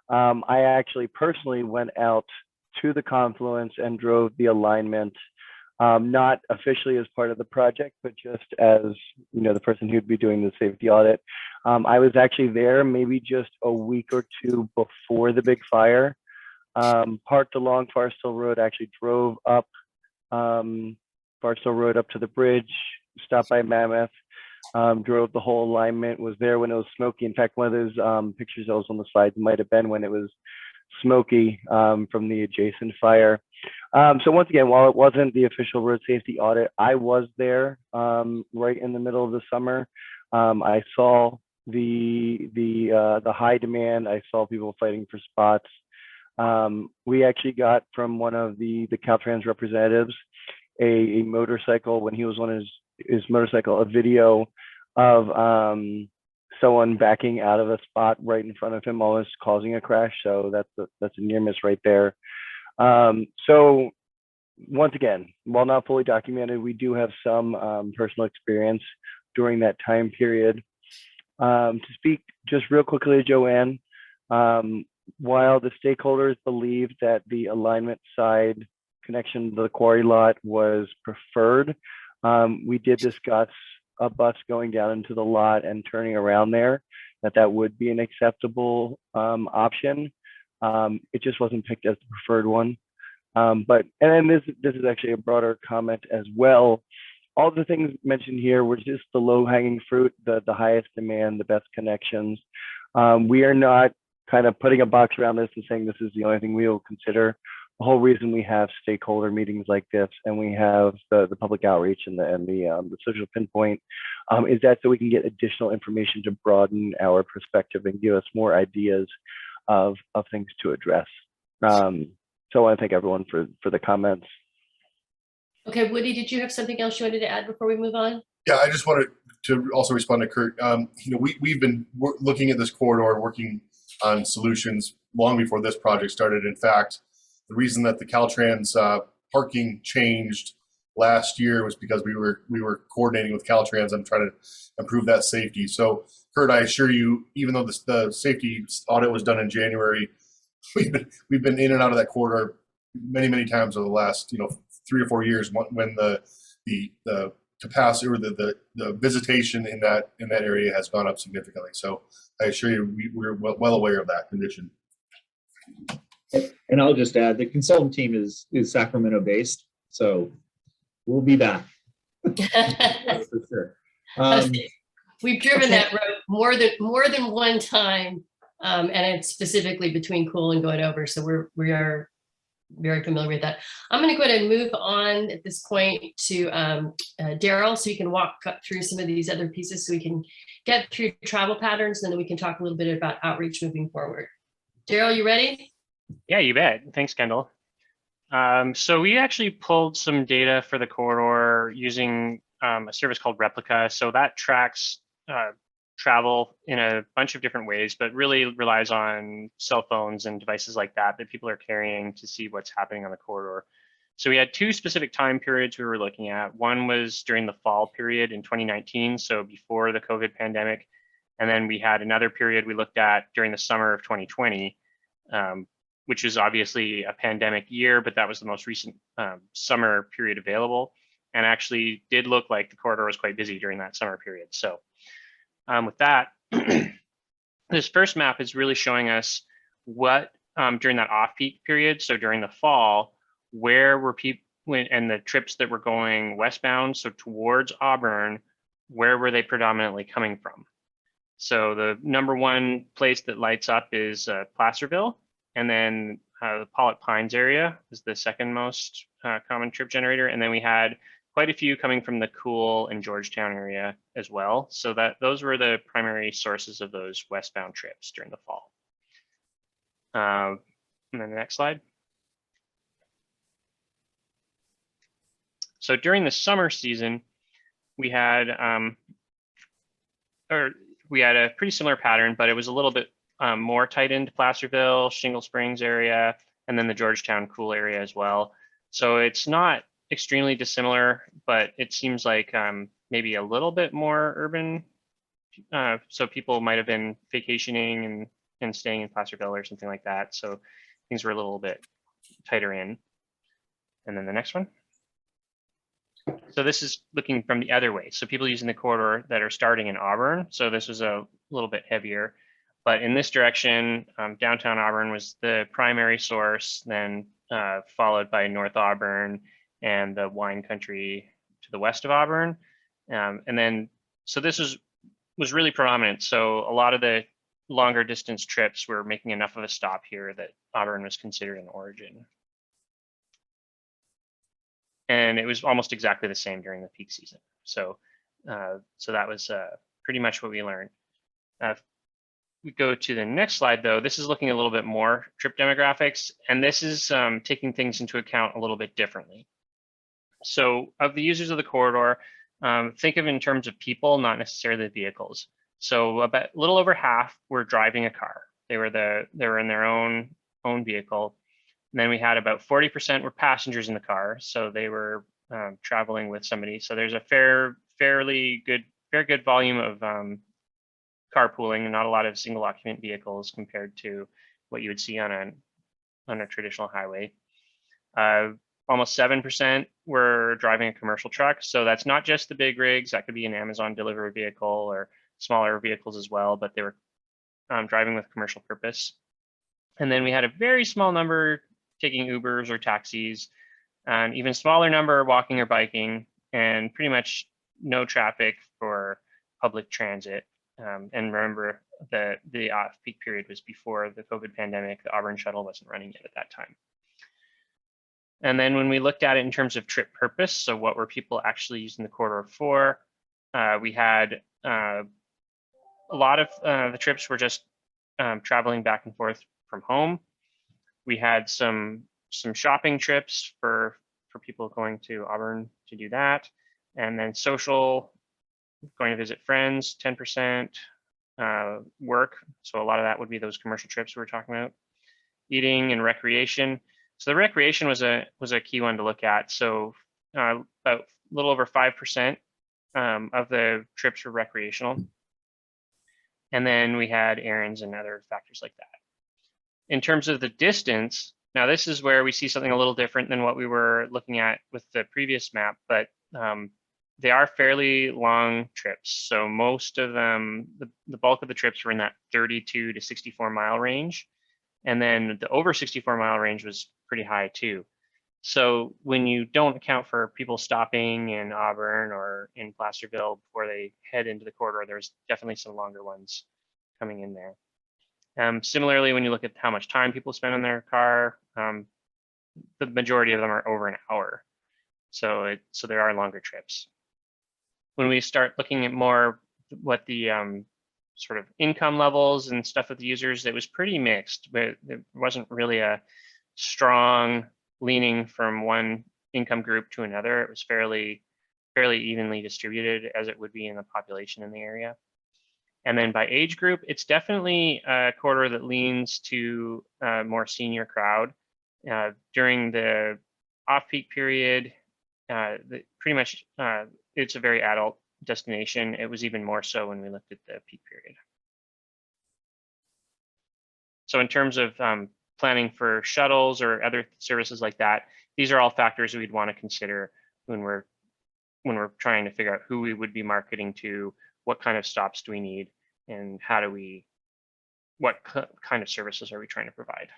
I actually personally went out to the confluence and drove the alignment, not officially as part of the project, but just as the person who'd be doing the safety audit. I was actually there maybe just a week or 2 before the big fire. Parked along Farstill Road, actually drove up Farstill Road up to the bridge, stopped by Mammoth, drove the whole alignment, was there when it was smoky. In fact, one of those pictures that was on the slides might have been when it was smoky from the adjacent fire. So once again, while it wasn't the official road safety audit, I was there right in the middle of the summer. I saw the high demand. I saw people fighting for spots. We actually got from one of the Caltrans representatives a motorcycle, when he was on his motorcycle, a video of someone backing out of a spot right in front of him, almost causing a crash. So that's a near miss right there. So once again, while not fully documented, we do have some personal experience during that time period. To speak just real quickly to Joanne, while the stakeholders believed that the alignment side connection to the quarry lot was preferred, we did discuss a bus going down into the lot and turning around there, that would be an acceptable option. It just wasn't picked as the preferred one. And then this is actually a broader comment as well. All the things mentioned here were just the low-hanging fruit, the highest demand, the best connections. We are not kind of putting a box around this and saying this is the only thing we will consider. The whole reason we have stakeholder meetings like this, and we have the public outreach and the social pinpoint, is that so we can get additional information to broaden our perspective and give us more ideas of things to address. So I want to thank everyone for the comments. Okay, Woody, did you have something else you wanted to add before we move on? Yeah, I just wanted to also respond to Kurt. We've been looking at this corridor, working on solutions long before this project started. In fact, the reason that the Caltrans parking changed last year was because we were coordinating with Caltrans and trying to improve that safety. So, Kurt, I assure you, even though the safety audit was done in January, we've been in and out of that corridor many times over the last 3 or 4 years when the capacity or the visitation in that area has gone up significantly. So I assure you, we're well aware of that condition. And I'll just add, the consultant team is Sacramento based, so we'll be back. For sure. We've driven that road more than one time, and it's specifically between Cool and going over. So we are very familiar with that. I'm going to go ahead and move on at this point to Daryl, so you can walk through some of these other pieces, so we can get through travel patterns, and then we can talk a little bit about outreach moving forward. Daryl, you ready? Yeah, you bet. Thanks, Kendall. So we actually pulled some data for the corridor using a service called Replica. So that tracks travel in a bunch of different ways, but really relies on cell phones and devices like that people are carrying to see what's happening on the corridor. So we had 2 specific time periods we were looking at. One was during the fall period in 2019, so before the COVID pandemic. And then we had another period we looked at during the summer of 2020, which is obviously a pandemic year, but that was the most recent summer period available, and actually did look like the corridor was quite busy during that summer period. So with that, this first map is really showing us what during that off-peak period, so during the fall, where were people and the trips that were going westbound, so towards Auburn, where were they predominantly coming from? So the number 1 place that lights up is Placerville, and then the Pollock Pines area is the second most common trip generator, and then we had quite a few coming from the Cool and Georgetown area as well. So those were the primary sources of those westbound trips during the fall. And then the next slide. So during the summer season, we had a pretty similar pattern, but it was a little bit more tight into Placerville, Shingle Springs area, and then the Georgetown Cool area as well. So it's not extremely dissimilar, but it seems like maybe a little bit more urban. So people might have been vacationing and staying in Placerville or something like that. So things were a little bit tighter in. And then the next one. So this is looking from the other way. So people using the corridor that are starting in Auburn. So this was a little bit heavier. But in this direction, downtown Auburn was the primary source, then followed by North Auburn and the wine country to the west of Auburn. And then, so this was really prominent. So a lot of the longer distance trips were making enough of a stop here that Auburn was considered an origin. And it was almost exactly the same during the peak season. So, so that was pretty much what we learned. We go to the next slide, though. This is looking a little bit more trip demographics, and this is taking things into account a little bit differently. So of the users of the corridor, think of it in terms of people, not necessarily the vehicles. So about a little over half were driving a car. They were in their own vehicle. And then we had about 40% were passengers in the car, so they were traveling with somebody. So there's a fairly good volume of carpooling and not a lot of single occupant vehicles compared to what you would see on a traditional highway. Almost 7% were driving a commercial truck. So that's not just the big rigs. That could be an Amazon delivery vehicle or smaller vehicles as well, but they were driving with commercial purpose. And then we had a very small number taking Ubers or taxis, an even smaller number walking or biking, and pretty much no traffic for public transit. And remember that the off-peak period was before the COVID pandemic. The Auburn shuttle wasn't running yet at that time. And then when we looked at it in terms of trip purpose, so what were people actually using the corridor for, we had a lot of the trips were just traveling back and forth from home. We had some shopping trips for people going to Auburn to do that. And then social, going to visit friends, 10%, work. So a lot of that would be those commercial trips we were talking about. Eating and recreation. So the recreation was a key one to look at. So about a little over 5% of the trips were recreational. And then we had errands and other factors like that. In terms of the distance, now this is where we see something a little different than what we were looking at with the previous map, but they are fairly long trips. So most of them, the bulk of the trips were in that 32 to 64 mile range. And then the over 64 mile range was pretty high too. So when you don't account for people stopping in Auburn or in Placerville before they head into the corridor, there's definitely some longer ones coming in there. Similarly, when you look at how much time people spend in their car, the majority of them are over an hour. So there are longer trips. When we start looking at more what the sort of income levels and stuff with the users, it was pretty mixed, but it wasn't really a strong leaning from one income group to another. It was fairly evenly distributed, as it would be in the population in the area. And then by age group, it's definitely a corridor that leans to a more senior crowd. During the off-peak period, pretty much it's a very adult destination. It was even more so when we looked at the peak period. So in terms of planning for shuttles or other services like that, these are all factors we'd want to consider when we're trying to figure out who we would be marketing to, what kind of stops do we need, and what kind of services are we trying to provide.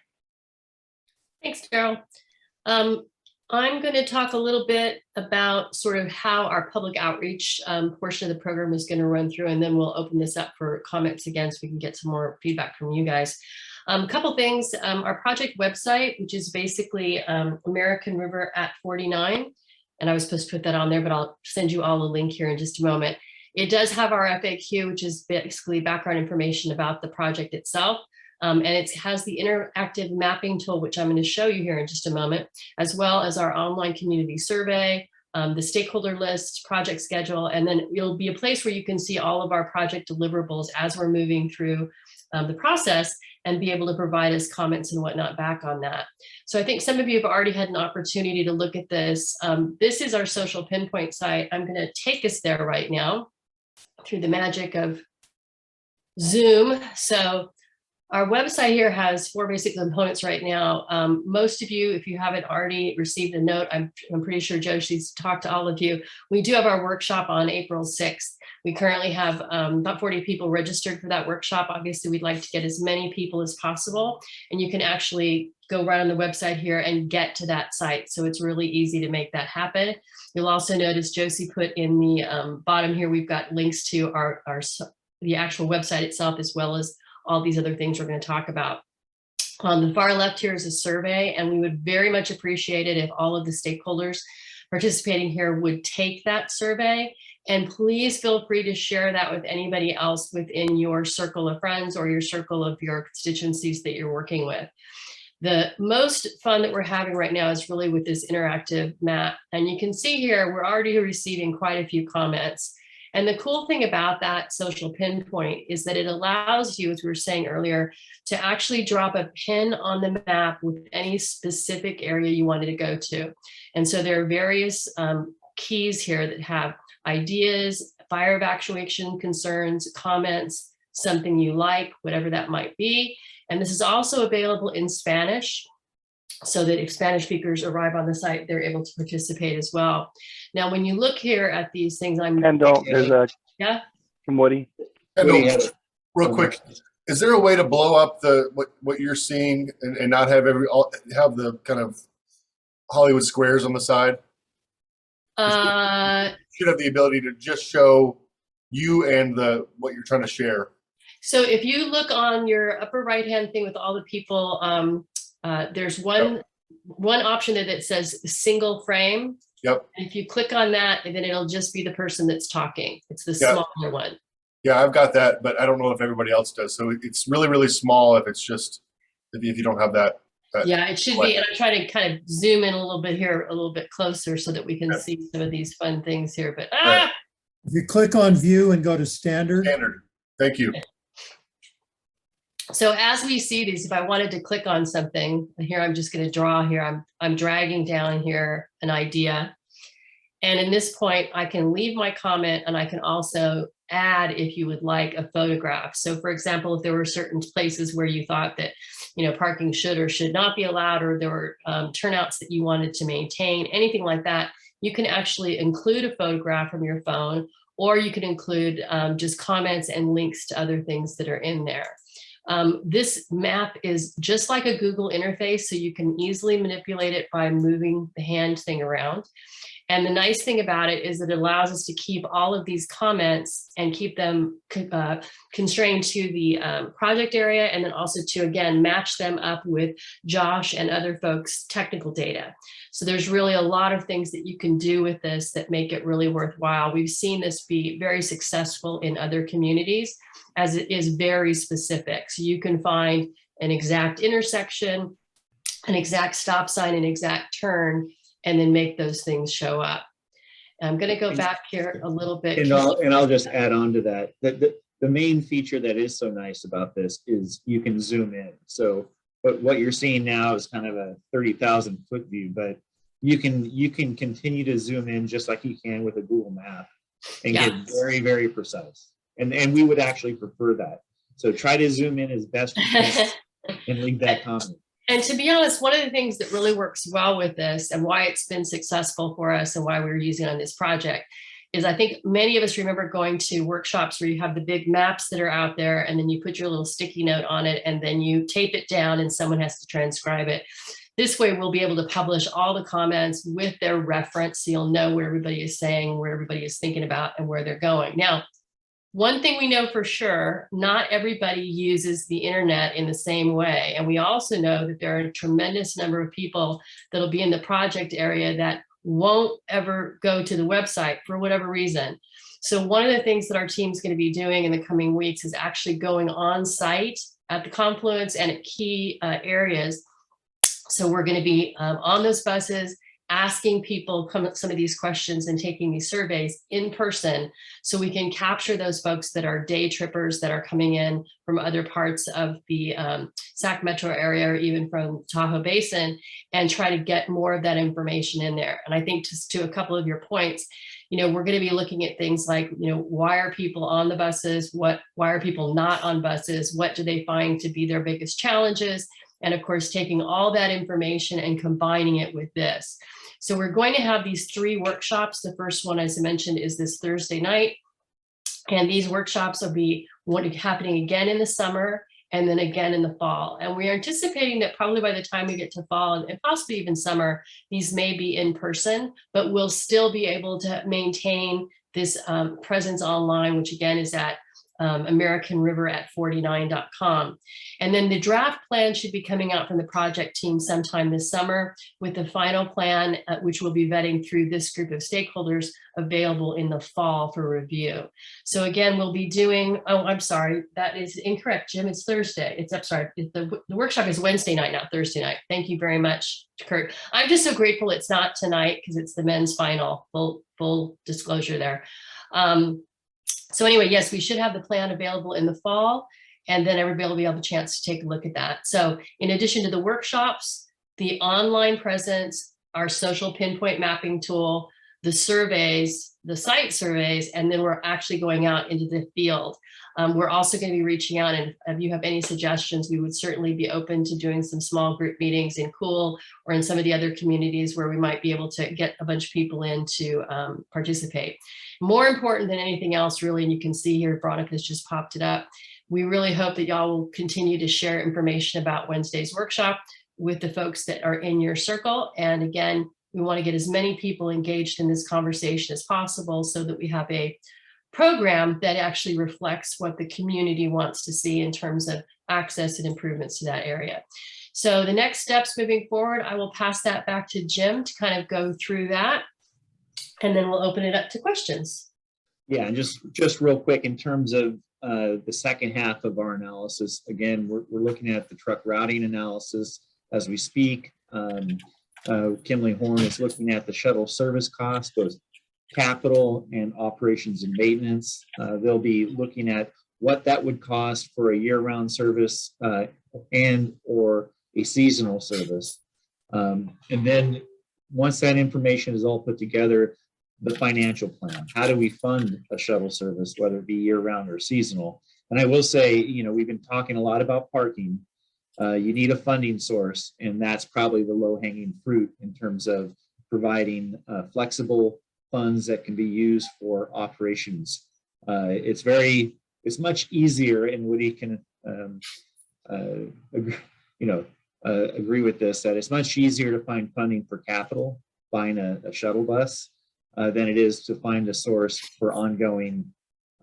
Thanks, Daryl. I'm going to talk a little bit about sort of how our public outreach portion of the program is going to run through, and then we'll open this up for comments again so we can get some more feedback from you guys. A couple things, our project website, which is basically American River at 49, and I was supposed to put that on there, but I'll send you all a link here in just a moment. It does have our FAQ, which is basically background information about the project itself. And it has the interactive mapping tool, which I'm going to show you here in just a moment, as well as our online community survey, the stakeholder list, project schedule, and then it'll be a place where you can see all of our project deliverables as we're moving through the process and be able to provide us comments and whatnot back on that. So I think some of you have already had an opportunity to look at this. This is our social pinpoint site. I'm going to take us there right now through the magic of Zoom. So our website here has 4 basic components right now. Most of you, if you haven't already received a note, I'm pretty sure Joshi's talked to all of you. We do have our workshop on April 6th. We currently have about 40 people registered for that workshop. Obviously, we'd like to get as many people as possible. And you can actually go right on the website here and get to that site. So it's really easy to make that happen. You'll also notice Josie put in the bottom here, we've got links to the actual website itself, as well as all these other things we're going to talk about. On the far left here is a survey, and we would very much appreciate it if all of the stakeholders participating here would take that survey. And please feel free to share that with anybody else within your circle of friends or your circle of your constituencies that you're working with. The most fun that we're having right now is really with this interactive map. And you can see here, we're already receiving quite a few comments. And the cool thing about that social pinpoint is that it allows you, as we were saying earlier, to actually drop a pin on the map with any specific area you wanted to go to. And so there are various keys here that have ideas, fire evacuation concerns, comments, something you like, whatever that might be. And this is also available in Spanish, so that if Spanish speakers arrive on the site, they're able to participate as well. Now, when you look here at these things, Kendall, there's a from Woody. Kendall, real quick, is there a way to blow up what you're seeing and not have have the kind of Hollywood squares on the side? You should have the ability to just show you and what you're trying to share. So if you look on your upper right-hand thing with all the people, there's one option that says single frame. Yep. And if you click on that, then it'll just be the person that's talking. It's the smaller one. Yeah, I've got that, but I don't know if everybody else does. So it's really, really small if it's just, if you don't have that. Yeah, it should be. And I try to kind of zoom in a little bit here, a little bit closer so that we can see some of these fun things here. But if you click on view and go to standard. Standard. Thank you. So as we see these, if I wanted to click on something, and here I'm just going to draw here, I'm dragging down here an idea. And in this point, I can leave my comment and I can also add, if you would like, a photograph. So for example, if there were certain places where you thought that, parking should or should not be allowed, or there were turnouts that you wanted to maintain, anything like that, you can actually include a photograph from your phone, or you can include just comments and links to other things that are in there. This map is just like a Google interface, so you can easily manipulate it by moving the hand thing around. And the nice thing about it is that it allows us to keep all of these comments and keep them constrained to the project area, and then also to, again, match them up with Josh and other folks' technical data. So there's really a lot of things that you can do with this that make it really worthwhile. We've seen this be very successful in other communities, as it is very specific. So you can find an exact intersection, an exact stop sign, an exact turn, and then make those things show up. I'm going to go back here a little bit. And I'll just add on to that. The main feature that is so nice about this is you can zoom in. So what you're seeing now is kind of a 30,000 foot view, but you can continue to zoom in just like you can with a Google map and get very, very precise. And we would actually prefer that. So try to zoom in as best you can and leave that comment. And to be honest, one of the things that really works well with this and why it's been successful for us and why we're using it on this project is, I think many of us remember going to workshops where you have the big maps that are out there, and then you put your little sticky note on it, and then you tape it down and someone has to transcribe it. This way we'll be able to publish all the comments with their reference, so you'll know what everybody is saying, where everybody is thinking about, and where they're going. Now, one thing we know for sure, not everybody uses the internet in the same way. And we also know that there are a tremendous number of people that'll be in the project area that won't ever go to the website for whatever reason. So one of the things that our team's going to be doing in the coming weeks is actually going on site at the confluence and at key areas. So we're going to be on those buses, asking people some of these questions and taking these surveys in person, so we can capture those folks that are day trippers that are coming in from other parts of the Sac Metro area, or even from Tahoe Basin, and try to get more of that information in there. And I think, just to a couple of your points, we're going to be looking at things like, why are people on the buses? Why are people not on buses? What do they find to be their biggest challenges? And of course, taking all that information and combining it with this. So we're going to have these 3 workshops. The first one, as I mentioned, is this Thursday night. And these workshops will be happening again in the summer and then again in the fall. And we're anticipating that probably by the time we get to fall and possibly even summer, these may be in person, but we'll still be able to maintain this presence online, which again is at AmericanRiver@49.com. And then the draft plan should be coming out from the project team sometime this summer, with the final plan, which we'll be vetting through this group of stakeholders, available in the fall for review. So again, we'll be doing, oh, I'm sorry, that is incorrect, Jim, it's Thursday. The workshop is Wednesday night, not Thursday night. Thank you very much, Kurt. I'm just so grateful it's not tonight, because it's the men's final, full disclosure there. So anyway, yes, we should have the plan available in the fall, and then everybody will be able a chance to take a look at that. So in addition to the workshops, the online presence, our social pinpoint mapping tool, the surveys, the site surveys, and then we're actually going out into the field. We're also going to be reaching out, and if you have any suggestions, we would certainly be open to doing some small group meetings in Cool or in some of the other communities where we might be able to get a bunch of people in to participate. More important than anything else, really, and you can see here, Veronica's just popped it up, we really hope that y'all will continue to share information about Wednesday's workshop with the folks that are in your circle. And again, we want to get as many people engaged in this conversation as possible, so that we have a program that actually reflects what the community wants to see in terms of access and improvements to that area. So the next steps moving forward, I will pass that back to Jim to kind of go through that, and then we'll open it up to questions. Yeah, and just real quick, in terms of the second half of our analysis, again, we're looking at the truck routing analysis as we speak. Kimberly Horn is looking at the shuttle service costs, both capital and operations and maintenance. They'll be looking at what that would cost for a year-round service and or a seasonal service. And then once that information is all put together, the financial plan. How do we fund a shuttle service, whether it be year-round or seasonal? And I will say, you know, we've been talking a lot about parking. You need a funding source, and that's probably the low-hanging fruit in terms of providing flexible funds that can be used for operations. It's much easier, and Woody can agree with this, that it's much easier to find funding for capital, buying a shuttle bus, than it is to find a source for ongoing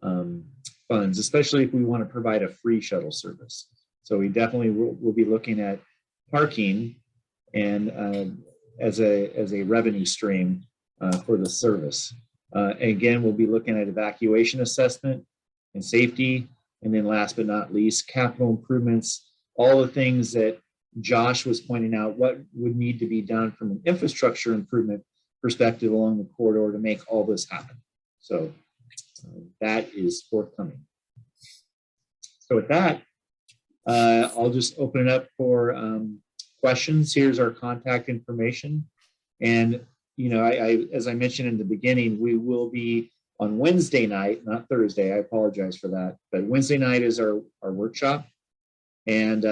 funds, especially if we want to provide a free shuttle service. So we definitely will be looking at parking and as a revenue stream for the service. Again, we'll be looking at evacuation assessment and safety. And then last but not least, capital improvements, all the things that Josh was pointing out, what would need to be done from an infrastructure improvement perspective along the corridor to make all this happen. So that is forthcoming. So with that, I'll just open it up for questions. Here's our contact information. And, you know, as I mentioned in the beginning, we will be on Wednesday night, not Thursday. I apologize for that. But Wednesday night is our workshop. And,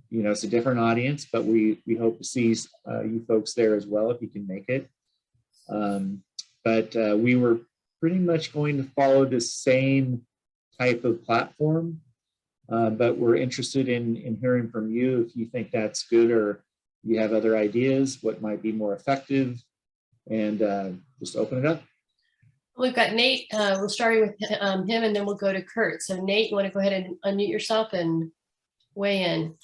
you know, it's a different audience, but we hope to see you folks there as well if you can make it. But we were pretty much going to follow the same type of platform. But we're interested in hearing from you if you think that's good or you have other ideas, what might be more effective, and just open it up. We've got Nate. We'll start with him and then we'll go to Kurt. So Nate, you want to go ahead and unmute yourself and weigh in?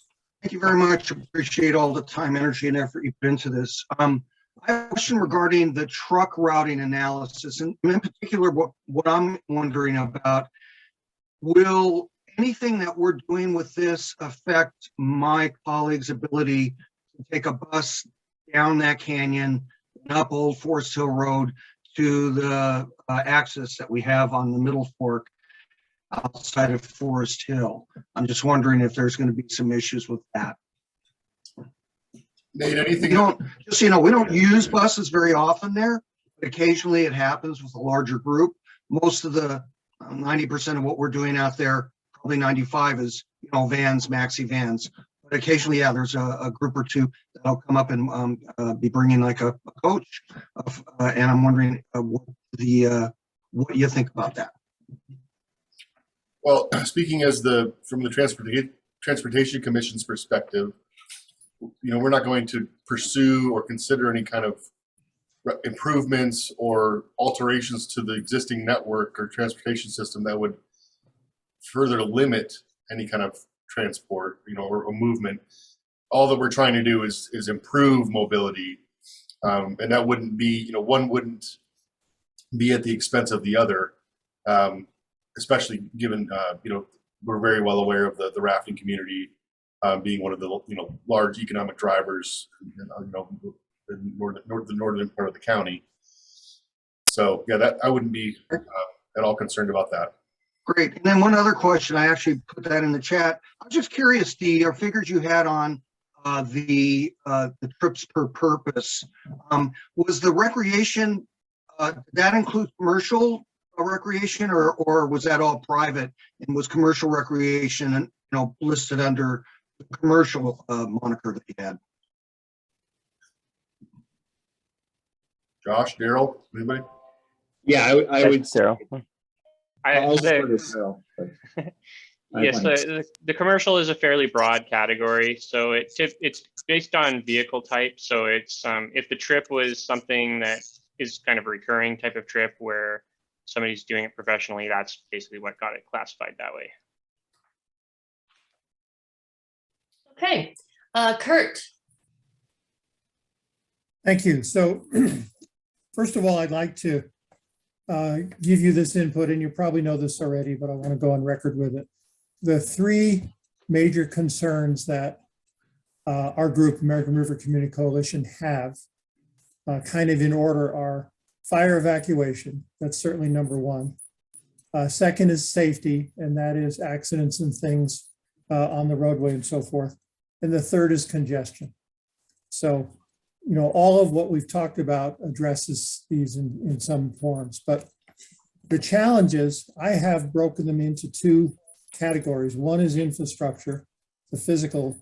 Thank you very much. Appreciate all the time, energy, and effort you put into this. I have a question regarding the truck routing analysis, and in particular, what I'm wondering about, will anything that we're doing with this affect my colleagues' ability to take a bus down that canyon and up Old Forest Hill Road to the access that we have on the Middle Fork outside of Forest Hill? I'm just wondering if there's going to be some issues with that. Nate, anything? Just so you know, we don't use buses very often there, but occasionally it happens with a larger group. Most of the 90% of what we're doing out there, probably 95, is, you know, vans, maxi vans. But occasionally, yeah, there's a group or two that'll come up and be bringing like a coach, and I'm wondering what you think about that. Well, speaking from the Transportation Commission's perspective, you know, we're not going to pursue or consider any kind of improvements or alterations to the existing network or transportation system that would further limit any kind of transport, you know, or movement. All that we're trying to do is improve mobility, and that wouldn't be, you know, one wouldn't be at the expense of the other, especially given, you know, we're very well aware of the rafting community being one of the, you know, large economic drivers, you know, in the northern part of the county. So yeah, that I wouldn't be at all concerned about that. Great. And then one other question, I actually put that in the chat. I'm just curious, the figures you had on the trips per purpose, was the recreation, that include commercial recreation, or was that all private, and was commercial recreation, and, you know, listed under the commercial moniker that you had? Josh, Daryl, anybody? Yeah, I would. Daryl. Yes, the commercial is a fairly broad category, so it's based on vehicle type. So it's if the trip was something that is kind of a recurring type of trip where somebody's doing it professionally, that's basically what got it classified that way. Okay, Kurt. Thank you. So first of all, I'd like to give you this input, and you probably know this already, but I want to go on record with it. The three major concerns that our group, American River Community Coalition, have kind of in order are fire evacuation. That's certainly number one. Second is safety, and that is accidents and things on the roadway and so forth. And the third is congestion. So all of what we've talked about addresses these in some forms, but the challenge is I have broken them into two categories. One is infrastructure, the physical,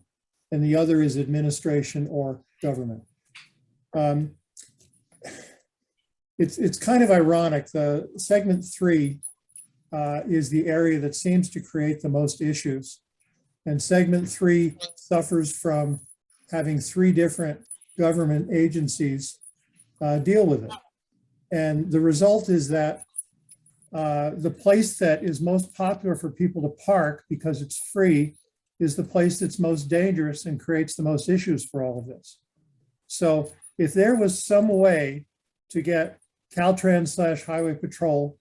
and the other is administration or government. It's kind of ironic. The segment 3 is the area that seems to create the most issues. And segment 3 suffers from having 3 different government agencies deal with it. And the result is that the place that is most popular for people to park because it's free is the place that's most dangerous and creates the most issues for all of this. So if there was some way to get Caltrans/Highway Patrol,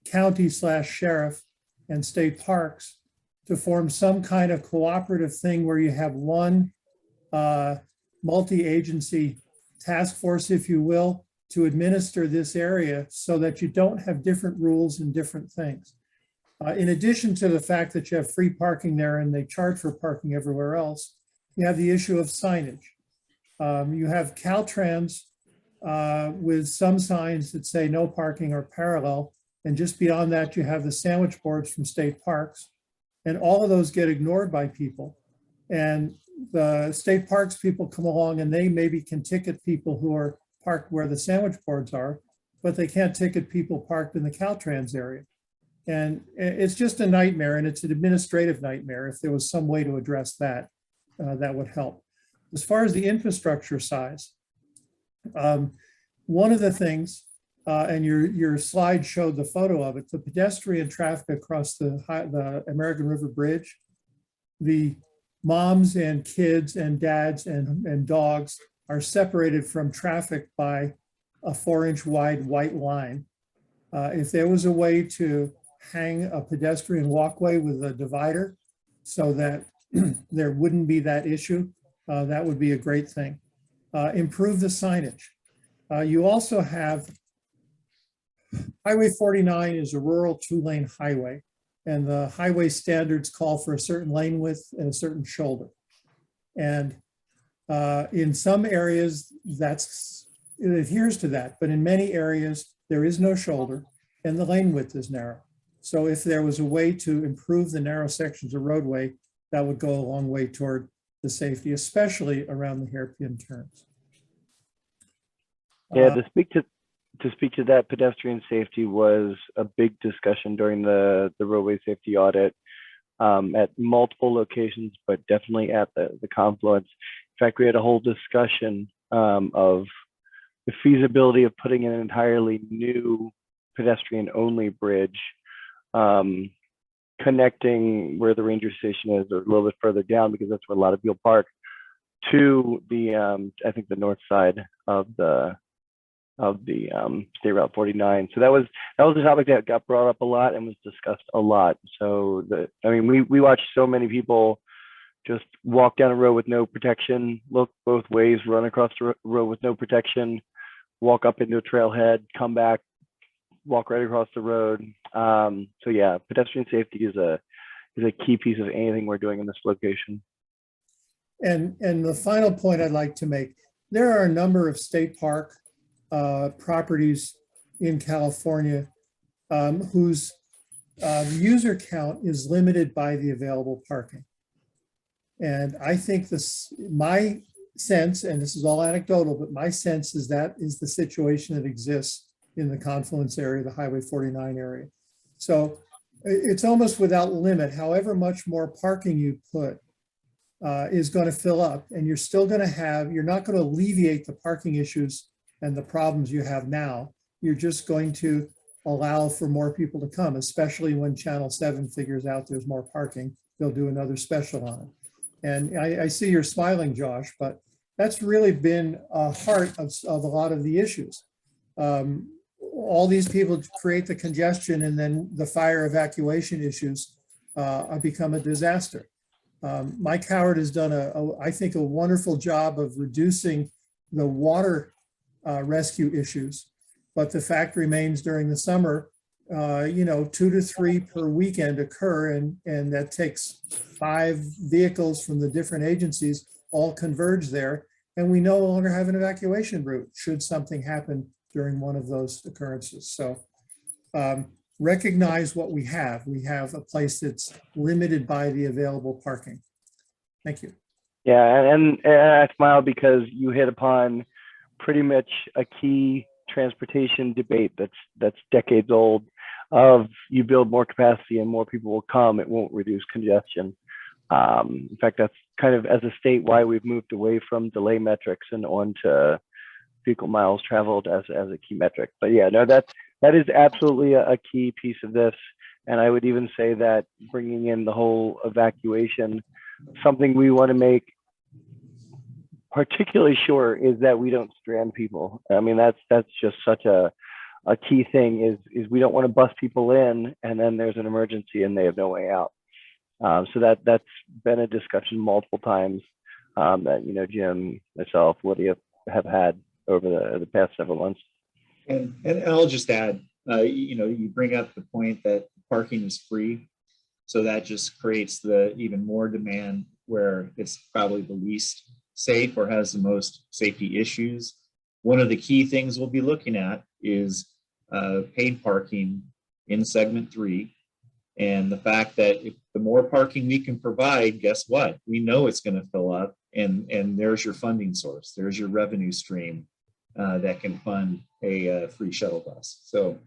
county/sheriff, and state parks to form some kind of cooperative thing where you have one multi-agency task force, if you will, to administer this area so that you don't have different rules and different things. In addition to the fact that you have free parking there and they charge for parking everywhere else, you have the issue of signage. You have Caltrans with some signs that say no parking or parallel. And just beyond that, you have the sandwich boards from state parks. And all of those get ignored by people. And the state parks people come along and they maybe can ticket people who are parked where the sandwich boards are, but they can't ticket people parked in the Caltrans area. And it's just a nightmare, and it's an administrative nightmare. If there was some way to address that, that would help. As far as the infrastructure size, one of the things, and your slide showed the photo of it, the pedestrian traffic across the American River Bridge, the moms and kids and dads and dogs are separated from traffic by a 4-inch wide white line. If there was a way to hang a pedestrian walkway with a divider so that there wouldn't be that issue, that would be a great thing. Improve the signage. You also have Highway 49 is a rural 2-lane highway, and the highway standards call for a certain lane width and a certain shoulder. And in some areas, it adheres to that, but in many areas, there is no shoulder and the lane width is narrow. So if there was a way to improve the narrow sections of roadway, that would go a long way toward the safety, especially around the hairpin turns. Yeah, to speak to that, pedestrian safety was a big discussion during the roadway safety audit at multiple locations, but definitely at the confluence. In fact, we had a whole discussion of the feasibility of putting in an entirely new pedestrian-only bridge connecting where the ranger station is, or a little bit further down, because that's where a lot of people park, to the I think the north side of the State Route 49. So that was a topic that got brought up a lot and was discussed a lot. So we watched so many people just walk down a road with no protection, look both ways, run across the road with no protection, walk up into a trailhead, come back, walk right across the road. So yeah, pedestrian safety is a key piece of anything we're doing in this location. And the final point I'd like to make, there are a number of state park properties in California whose user count is limited by the available parking. And I think my sense, and this is all anecdotal, but my sense is that is the situation that exists in the confluence area, the Highway 49 area. So it's almost without limit. However much more parking you put is going to fill up, and you're still going to have, you're not going to alleviate the parking issues and the problems you have now. You're just going to allow for more people to come, especially when Channel 7 figures out there's more parking. They'll do another special on it. And I see you're smiling, Josh, but that's really been a heart of a lot of the issues. All these people create the congestion, and then the fire evacuation issues become a disaster. Mike Howard has done I think a wonderful job of reducing the water rescue issues, but the fact remains during the summer, 2 to 3 per weekend occur, and that takes 5 vehicles from the different agencies all converge there, and we no longer have an evacuation route should something happen during one of those occurrences. So recognize what we have. We have a place that's limited by the available parking. Thank you. Yeah, and I smile because you hit upon pretty much a key transportation debate that's decades old. Of you build more capacity and more people will come, it won't reduce congestion. In fact, that's kind of as a state why we've moved away from delay metrics and on to vehicle miles traveled as a key metric. But yeah, no, that is absolutely a key piece of this. And I would even say that bringing in the whole evacuation, something we want to make particularly sure is that we don't strand people. I mean, that's just such a key thing is we don't want to bus people in and then there's an emergency and they have no way out. So that's been a discussion multiple times that, you know, Jim, myself, Lydia have had over the past several months. And I'll just add, you know, you bring up the point that parking is free. So that just creates the even more demand where it's probably the least safe or has the most safety issues. One of the key things we'll be looking at is paid parking in segment 3. And the fact that if the more parking we can provide, guess what? We know it's going to fill up and there's your funding source. There's your revenue stream that can fund a free shuttle bus. So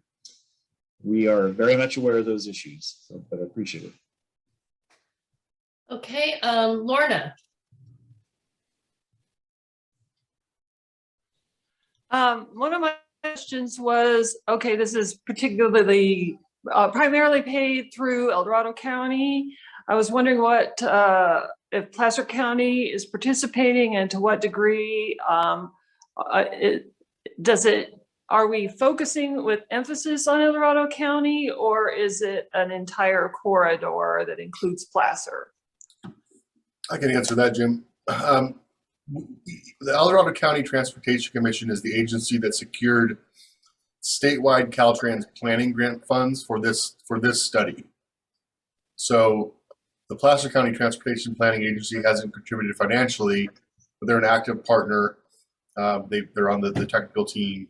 we are very much aware of those issues, but I appreciate it. Okay, Lorna. One of my questions was, okay, this is particularly primarily paid through El Dorado County. I was wondering what if Placer County is participating and to what degree. Are we focusing with emphasis on El Dorado County, or is it an entire corridor that includes Placer? I can answer that, Jim. The El Dorado County Transportation Commission is the agency that secured statewide Caltrans planning grant funds for this study. So the Placer County Transportation Planning Agency hasn't contributed financially, but they're an active partner. They're on the technical team.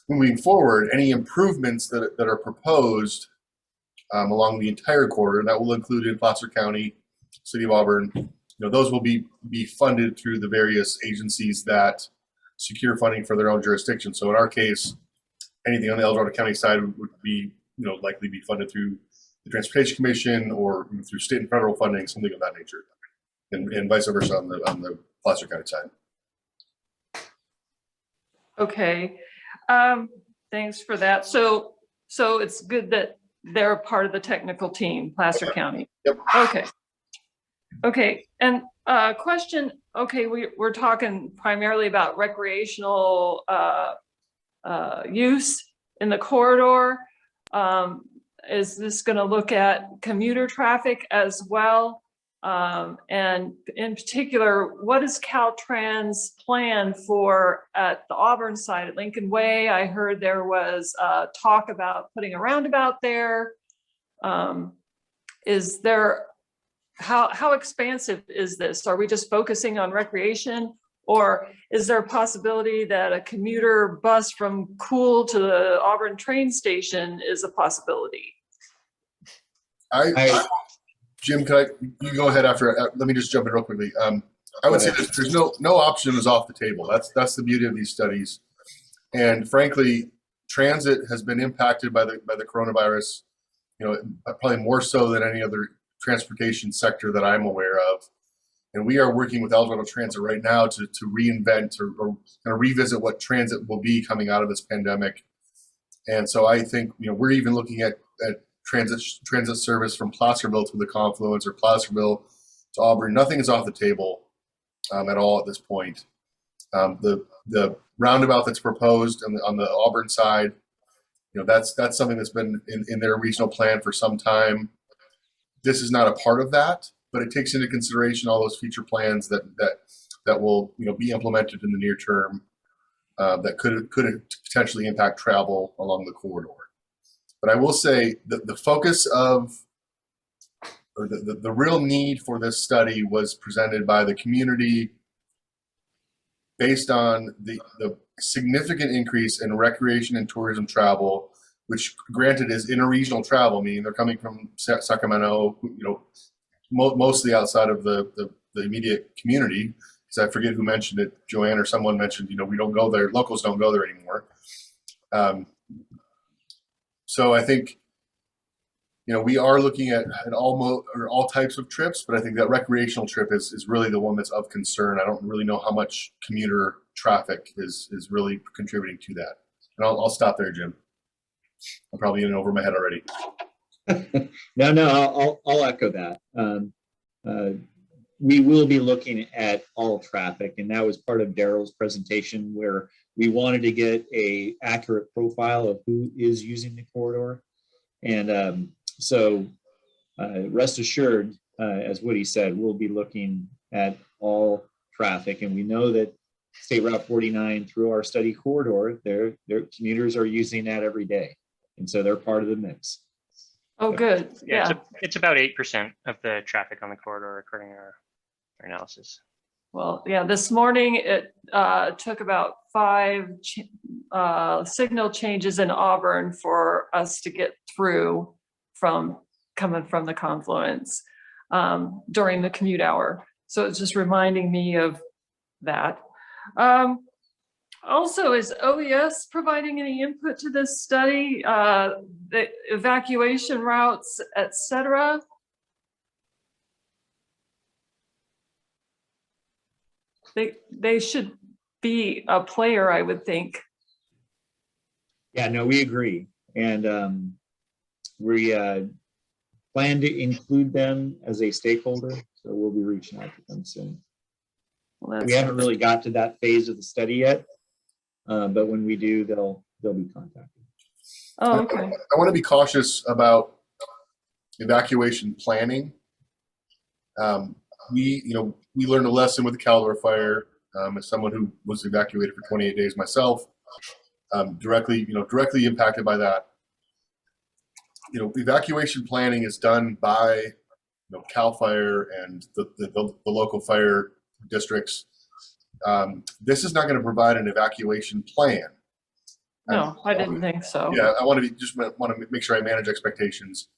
Moving forward, any improvements that are proposed along the entire corridor, that will include in Placer County, City of Auburn, you know, those will be funded through the various agencies that secure funding for their own jurisdiction. So in our case, anything on the El Dorado County side would be, you know, likely be funded through the Transportation Commission or through state and federal funding, something of that nature, and vice versa on the Placer County side. Okay, thanks for that. So it's good that they're a part of the technical team, Placer County. Yep. Okay, and question. Okay, we're talking primarily about recreational use in the corridor. Is this going to look at commuter traffic as well? And in particular, what is Caltrans plan for at the Auburn side at Lincoln Way? I heard there was talk about putting a roundabout there. Is there, how expansive is this? Are we just focusing on recreation, or is there a possibility that a commuter bus from Cool to the Auburn train station is a possibility? Jim, you go ahead after. Let me just jump in real quickly. I would say there's no option is off the table. That's the beauty of these studies. And frankly, transit has been impacted by the coronavirus, you know, probably more so than any other transportation sector that I'm aware of. And we are working with El Dorado Transit right now to reinvent or kind of revisit what transit will be coming out of this pandemic. And so I think, you know, we're even looking at transit service from Placerville to the Confluence or Placerville to Auburn. Nothing is off the table at all at this point. The roundabout that's proposed on the Auburn side, you know, that's something that's been in their regional plan for some time. This is not a part of that, but it takes into consideration all those future plans that will, you know, be implemented in the near term that could potentially impact travel along the corridor. But I will say that the focus of, or the real need for this study was presented by the community based on the significant increase in recreation and tourism travel, which granted is interregional travel, meaning they're coming from Sacramento, mostly outside of the immediate community. Because I forget who mentioned it, Joanne or someone mentioned, we don't go there, locals don't go there anymore. So I think, we are looking at all types of trips, but I think that recreational trip is really the one that's of concern. I don't really know how much commuter traffic is really contributing to that. And I'll stop there, Jim. I'm probably in over my head already. No, I'll echo that. We will be looking at all traffic, and that was part of Daryl's presentation, where we wanted to get a accurate profile of who is using the corridor. And so rest assured, as Woody said, we'll be looking at all traffic, and we know that State Route 49 through our study corridor, their commuters are using that every day, and so they're part of the mix. Oh, good. Yeah, Yeah. it's about 8% of the traffic on the corridor according to our analysis. Well, yeah, this morning it took about 5 signal changes in Auburn for us to get through coming from the confluence during the commute hour. So it's just reminding me of that. Also, is OES providing any input to this study, the evacuation routes, et cetera? They should be a player, I would think. Yeah, no, we agree. And we plan to include them as a stakeholder, so we'll be reaching out to them soon. Well, we haven't really got to that phase of the study yet, but when we do, they'll be contacted. Oh, okay. I want to be cautious about evacuation planning. We learned a lesson with the Caldor fire. As someone who was evacuated for 28 days myself, directly impacted by that. Evacuation planning is done by Cal Fire and the local fire districts. This is not going to provide an evacuation plan. No, I didn't think so. Yeah, I want to make sure I manage expectations.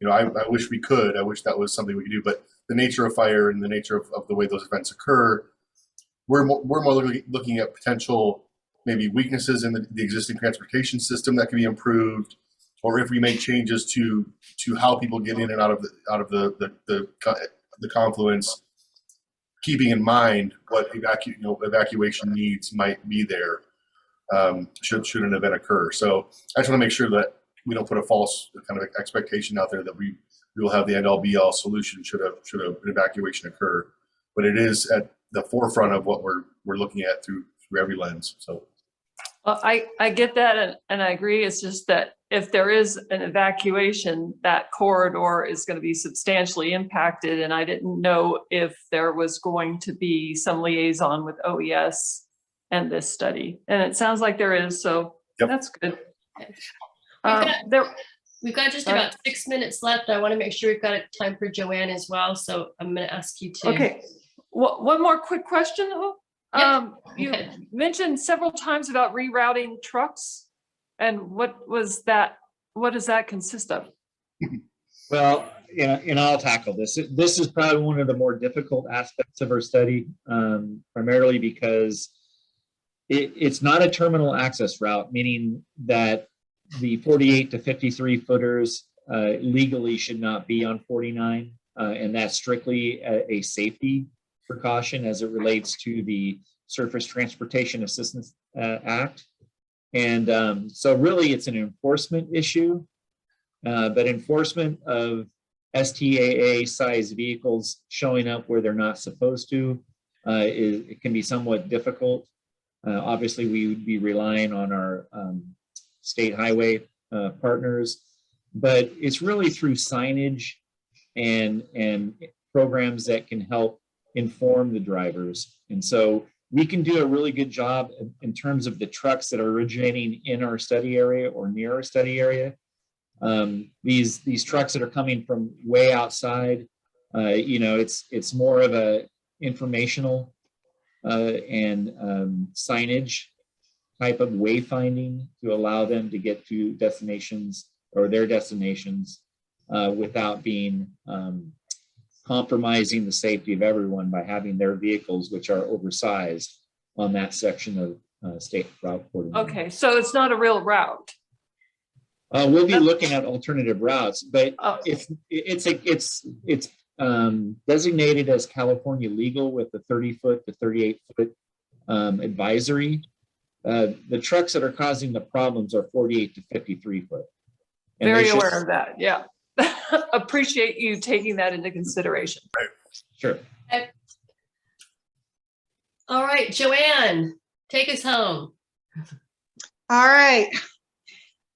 I wish we could. I wish that was something we could do. But the nature of fire and the nature of the way those events occur, we're more looking at potential maybe weaknesses in the existing transportation system that can be improved, or if we make changes to how people get in and out of the confluence, keeping in mind what evacuation needs might be there should an event occur. So I just want to make sure that we don't put a false kind of expectation out there that we will have the end-all be-all solution should an evacuation occur. But it is at the forefront of what we're looking at through every lens. So Well, I get that, and I agree. It's just that if there is an evacuation, that corridor is going to be substantially impacted. And I didn't know if there was going to be some liaison with OES and this study. And it sounds like there is, so yep. That's good. We've got just about 6 minutes left. I want to make sure we've got time for Joanne as well. So I'm going to ask you to. Okay. One more quick question. Yep. You mentioned several times about rerouting trucks, and what was that? What does that consist of? Well, and I'll tackle this. This is probably one of the more difficult aspects of our study, primarily because it's not a terminal access route, meaning that the 48 to 53 footers legally should not be on 49, and that's strictly a safety precaution as it relates to the Surface Transportation Assistance Act. And so really it's an enforcement issue, but enforcement of STAA size vehicles showing up where they're not supposed to, it can be somewhat difficult. Obviously we would be relying on our state highway partners, but it's really through signage and programs that can help inform the drivers. And so we can do a really good job in terms of the trucks that are originating in our study area or near our study area. These trucks that are coming from way outside, it's more of a informational and signage type of wayfinding to allow them to get to destinations or their destinations without being compromising the safety of everyone by having their vehicles, which are oversized, on that section of state route 49. Okay, so it's not a real route. We'll be looking at alternative routes, but it's designated as California legal with the 30-foot to 38-foot advisory. The trucks that are causing the problems are 48 to 53 foot. And Very aware of that, yeah. Appreciate you taking that into consideration. Sure. Okay. All right, Joanne, take us home. All right.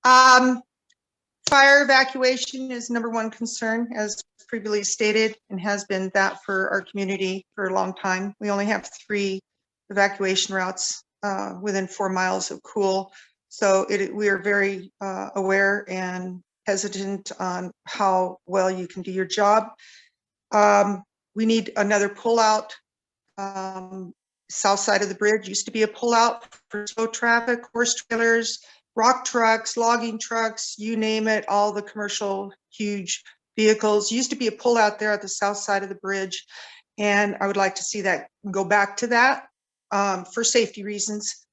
Fire evacuation is #1 concern, as previously stated, and has been that for our community for a long time. We only have 3 evacuation routes within 4 miles of Cool. So we are very aware and hesitant on how well you can do your job. We need another pullout. South side of the bridge used to be a pullout for slow traffic, horse trailers, rock trucks, logging trucks, you name it, all the commercial huge vehicles. Used to be a pullout there at the south side of the bridge. And I would like to see that go back to that for safety reasons.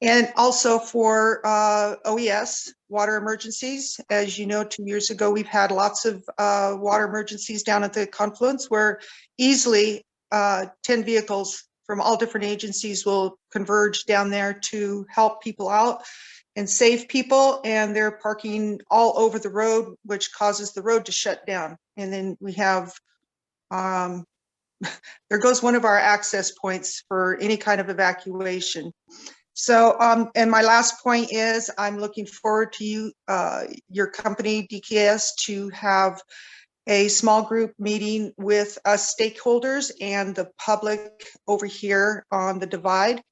And also for OES, water emergencies. As you know, 2 years ago, we've had lots of water emergencies down at the confluence where easily 10 vehicles from all different agencies will converge down there to help people out and save people. And they're parking all over the road, which causes the road to shut down. And then we have, there goes one of our access points for any kind of evacuation. So, and my last point is I'm looking forward to you, your company, DKS, to have a small group meeting with us stakeholders and the public over here on the divide.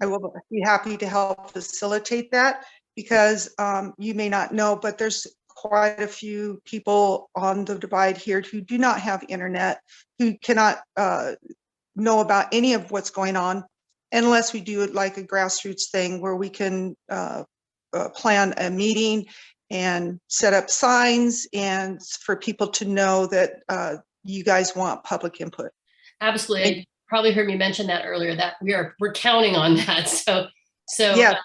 I will be happy to help facilitate that because you may not know, but there's quite a few people on the divide here who do not have internet, who cannot know about any of what's going on unless we do it like a grassroots thing where we can plan a meeting and set up signs and for people to know that you guys want public input. Absolutely. You probably heard me mention that earlier, that we're counting on that. So yeah.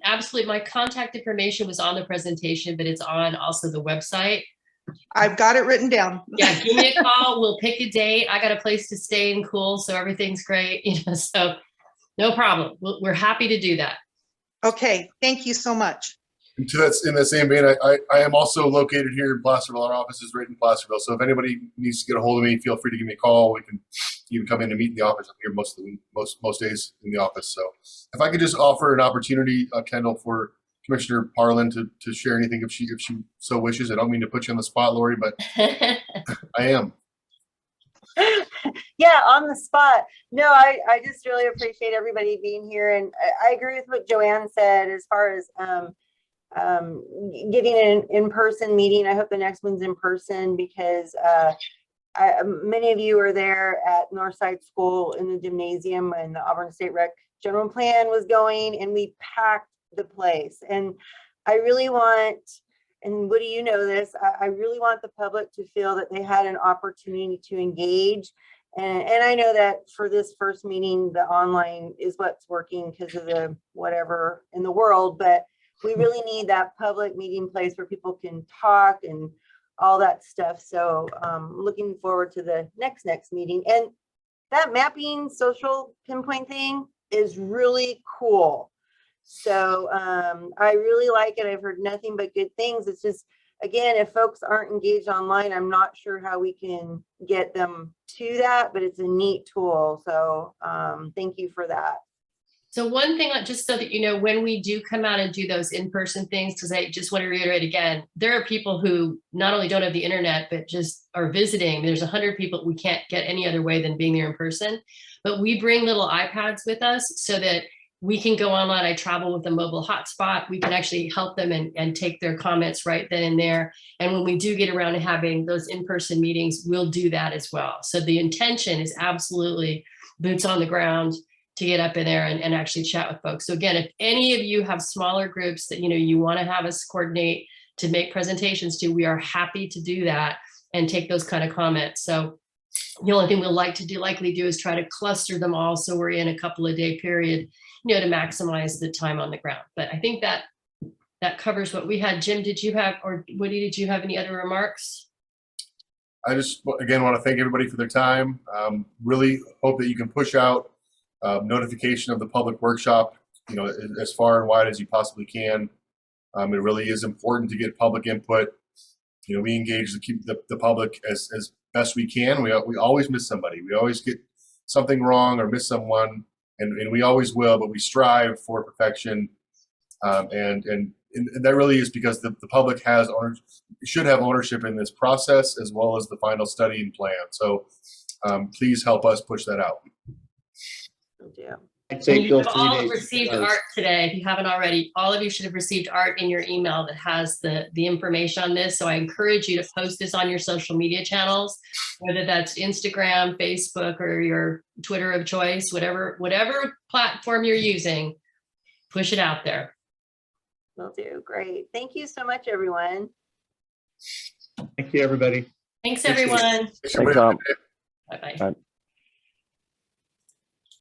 Absolutely. My contact information was on the presentation, but it's on also the website. I've got it written down. Yeah, give me a call. We'll pick a date. I got a place to stay and cool, so everything's great. So no problem. We're happy to do that. Okay, thank you so much. And to that, in the same vein, I am also located here in Placerville. Our office is right in Placerville. So if anybody needs to get a hold of me, feel free to give me a call. We can even come in and meet in the office. I'm here most of the week, most days in the office. So if I could just offer an opportunity, Kendall, for Commissioner Parlin to share anything if she so wishes. I don't mean to put you on the spot, Lori, but I am. Yeah, on the spot. No, I just really appreciate everybody being here. And I agree with what Joanne said as far as getting an in-person meeting. I hope the next one's in person because many of you are there at Northside School in the gymnasium when the Auburn State Rec General Plan was going, and we packed the place. And I really want, and Woody, you know this, I really want the public to feel that they had an opportunity to engage. And I know that for this first meeting, the online is what's working because of the whatever in the world, but we really need that public meeting place where people can talk and all that stuff. So looking forward to the next meeting. And that mapping social pinpoint thing is really cool. So I really like it. I've heard nothing but good things. It's just, again, if folks aren't engaged online, I'm not sure how we can get them to that, but it's a neat tool. So thank you for that. So one thing, just so that you know, when we do come out and do those in-person things, because I just want to reiterate again, there are people who not only don't have the internet, but just are visiting. There's 100 people we can't get any other way than being there in person. But we bring little iPads with us so that we can go online. I travel with a mobile hotspot. We can actually help them and take their comments right then and there. And when we do get around to having those in-person meetings, we'll do that as well. So the intention is absolutely boots on the ground to get up in there and actually chat with folks. So again, if any of you have smaller groups that, you want to have us coordinate to make presentations to, we are happy to do that and take those kind of comments. So the only thing we'll likely do is try to cluster them all so we're in a couple of day period, to maximize the time on the ground. But I think that covers what we had. Jim, did you have, or Woody, did you have any other remarks? I just, again, want to thank everybody for their time. Really hope that you can push out notification of the public workshop, as far and wide as you possibly can. It really is important to get public input. We engage the public as best we can. We always miss somebody. We always get something wrong or miss someone, and we always will, but we strive for perfection. And that really is because the public should have ownership in this process as well as the final study and plan. So please help us push that out. I'd say You feel have free all to received utilize- art today. If you haven't already, all of you should have received art in your email that has the information on this. So I encourage you to post this on your social media channels, whether that's Instagram, Facebook, or your Twitter of choice, whatever platform you're using, push it out there. Will do. Great. Thank you so much, everyone. Thank you, everybody. Thanks, Appreciate it. everyone. Thanks, Tom. Bye-bye. Bye.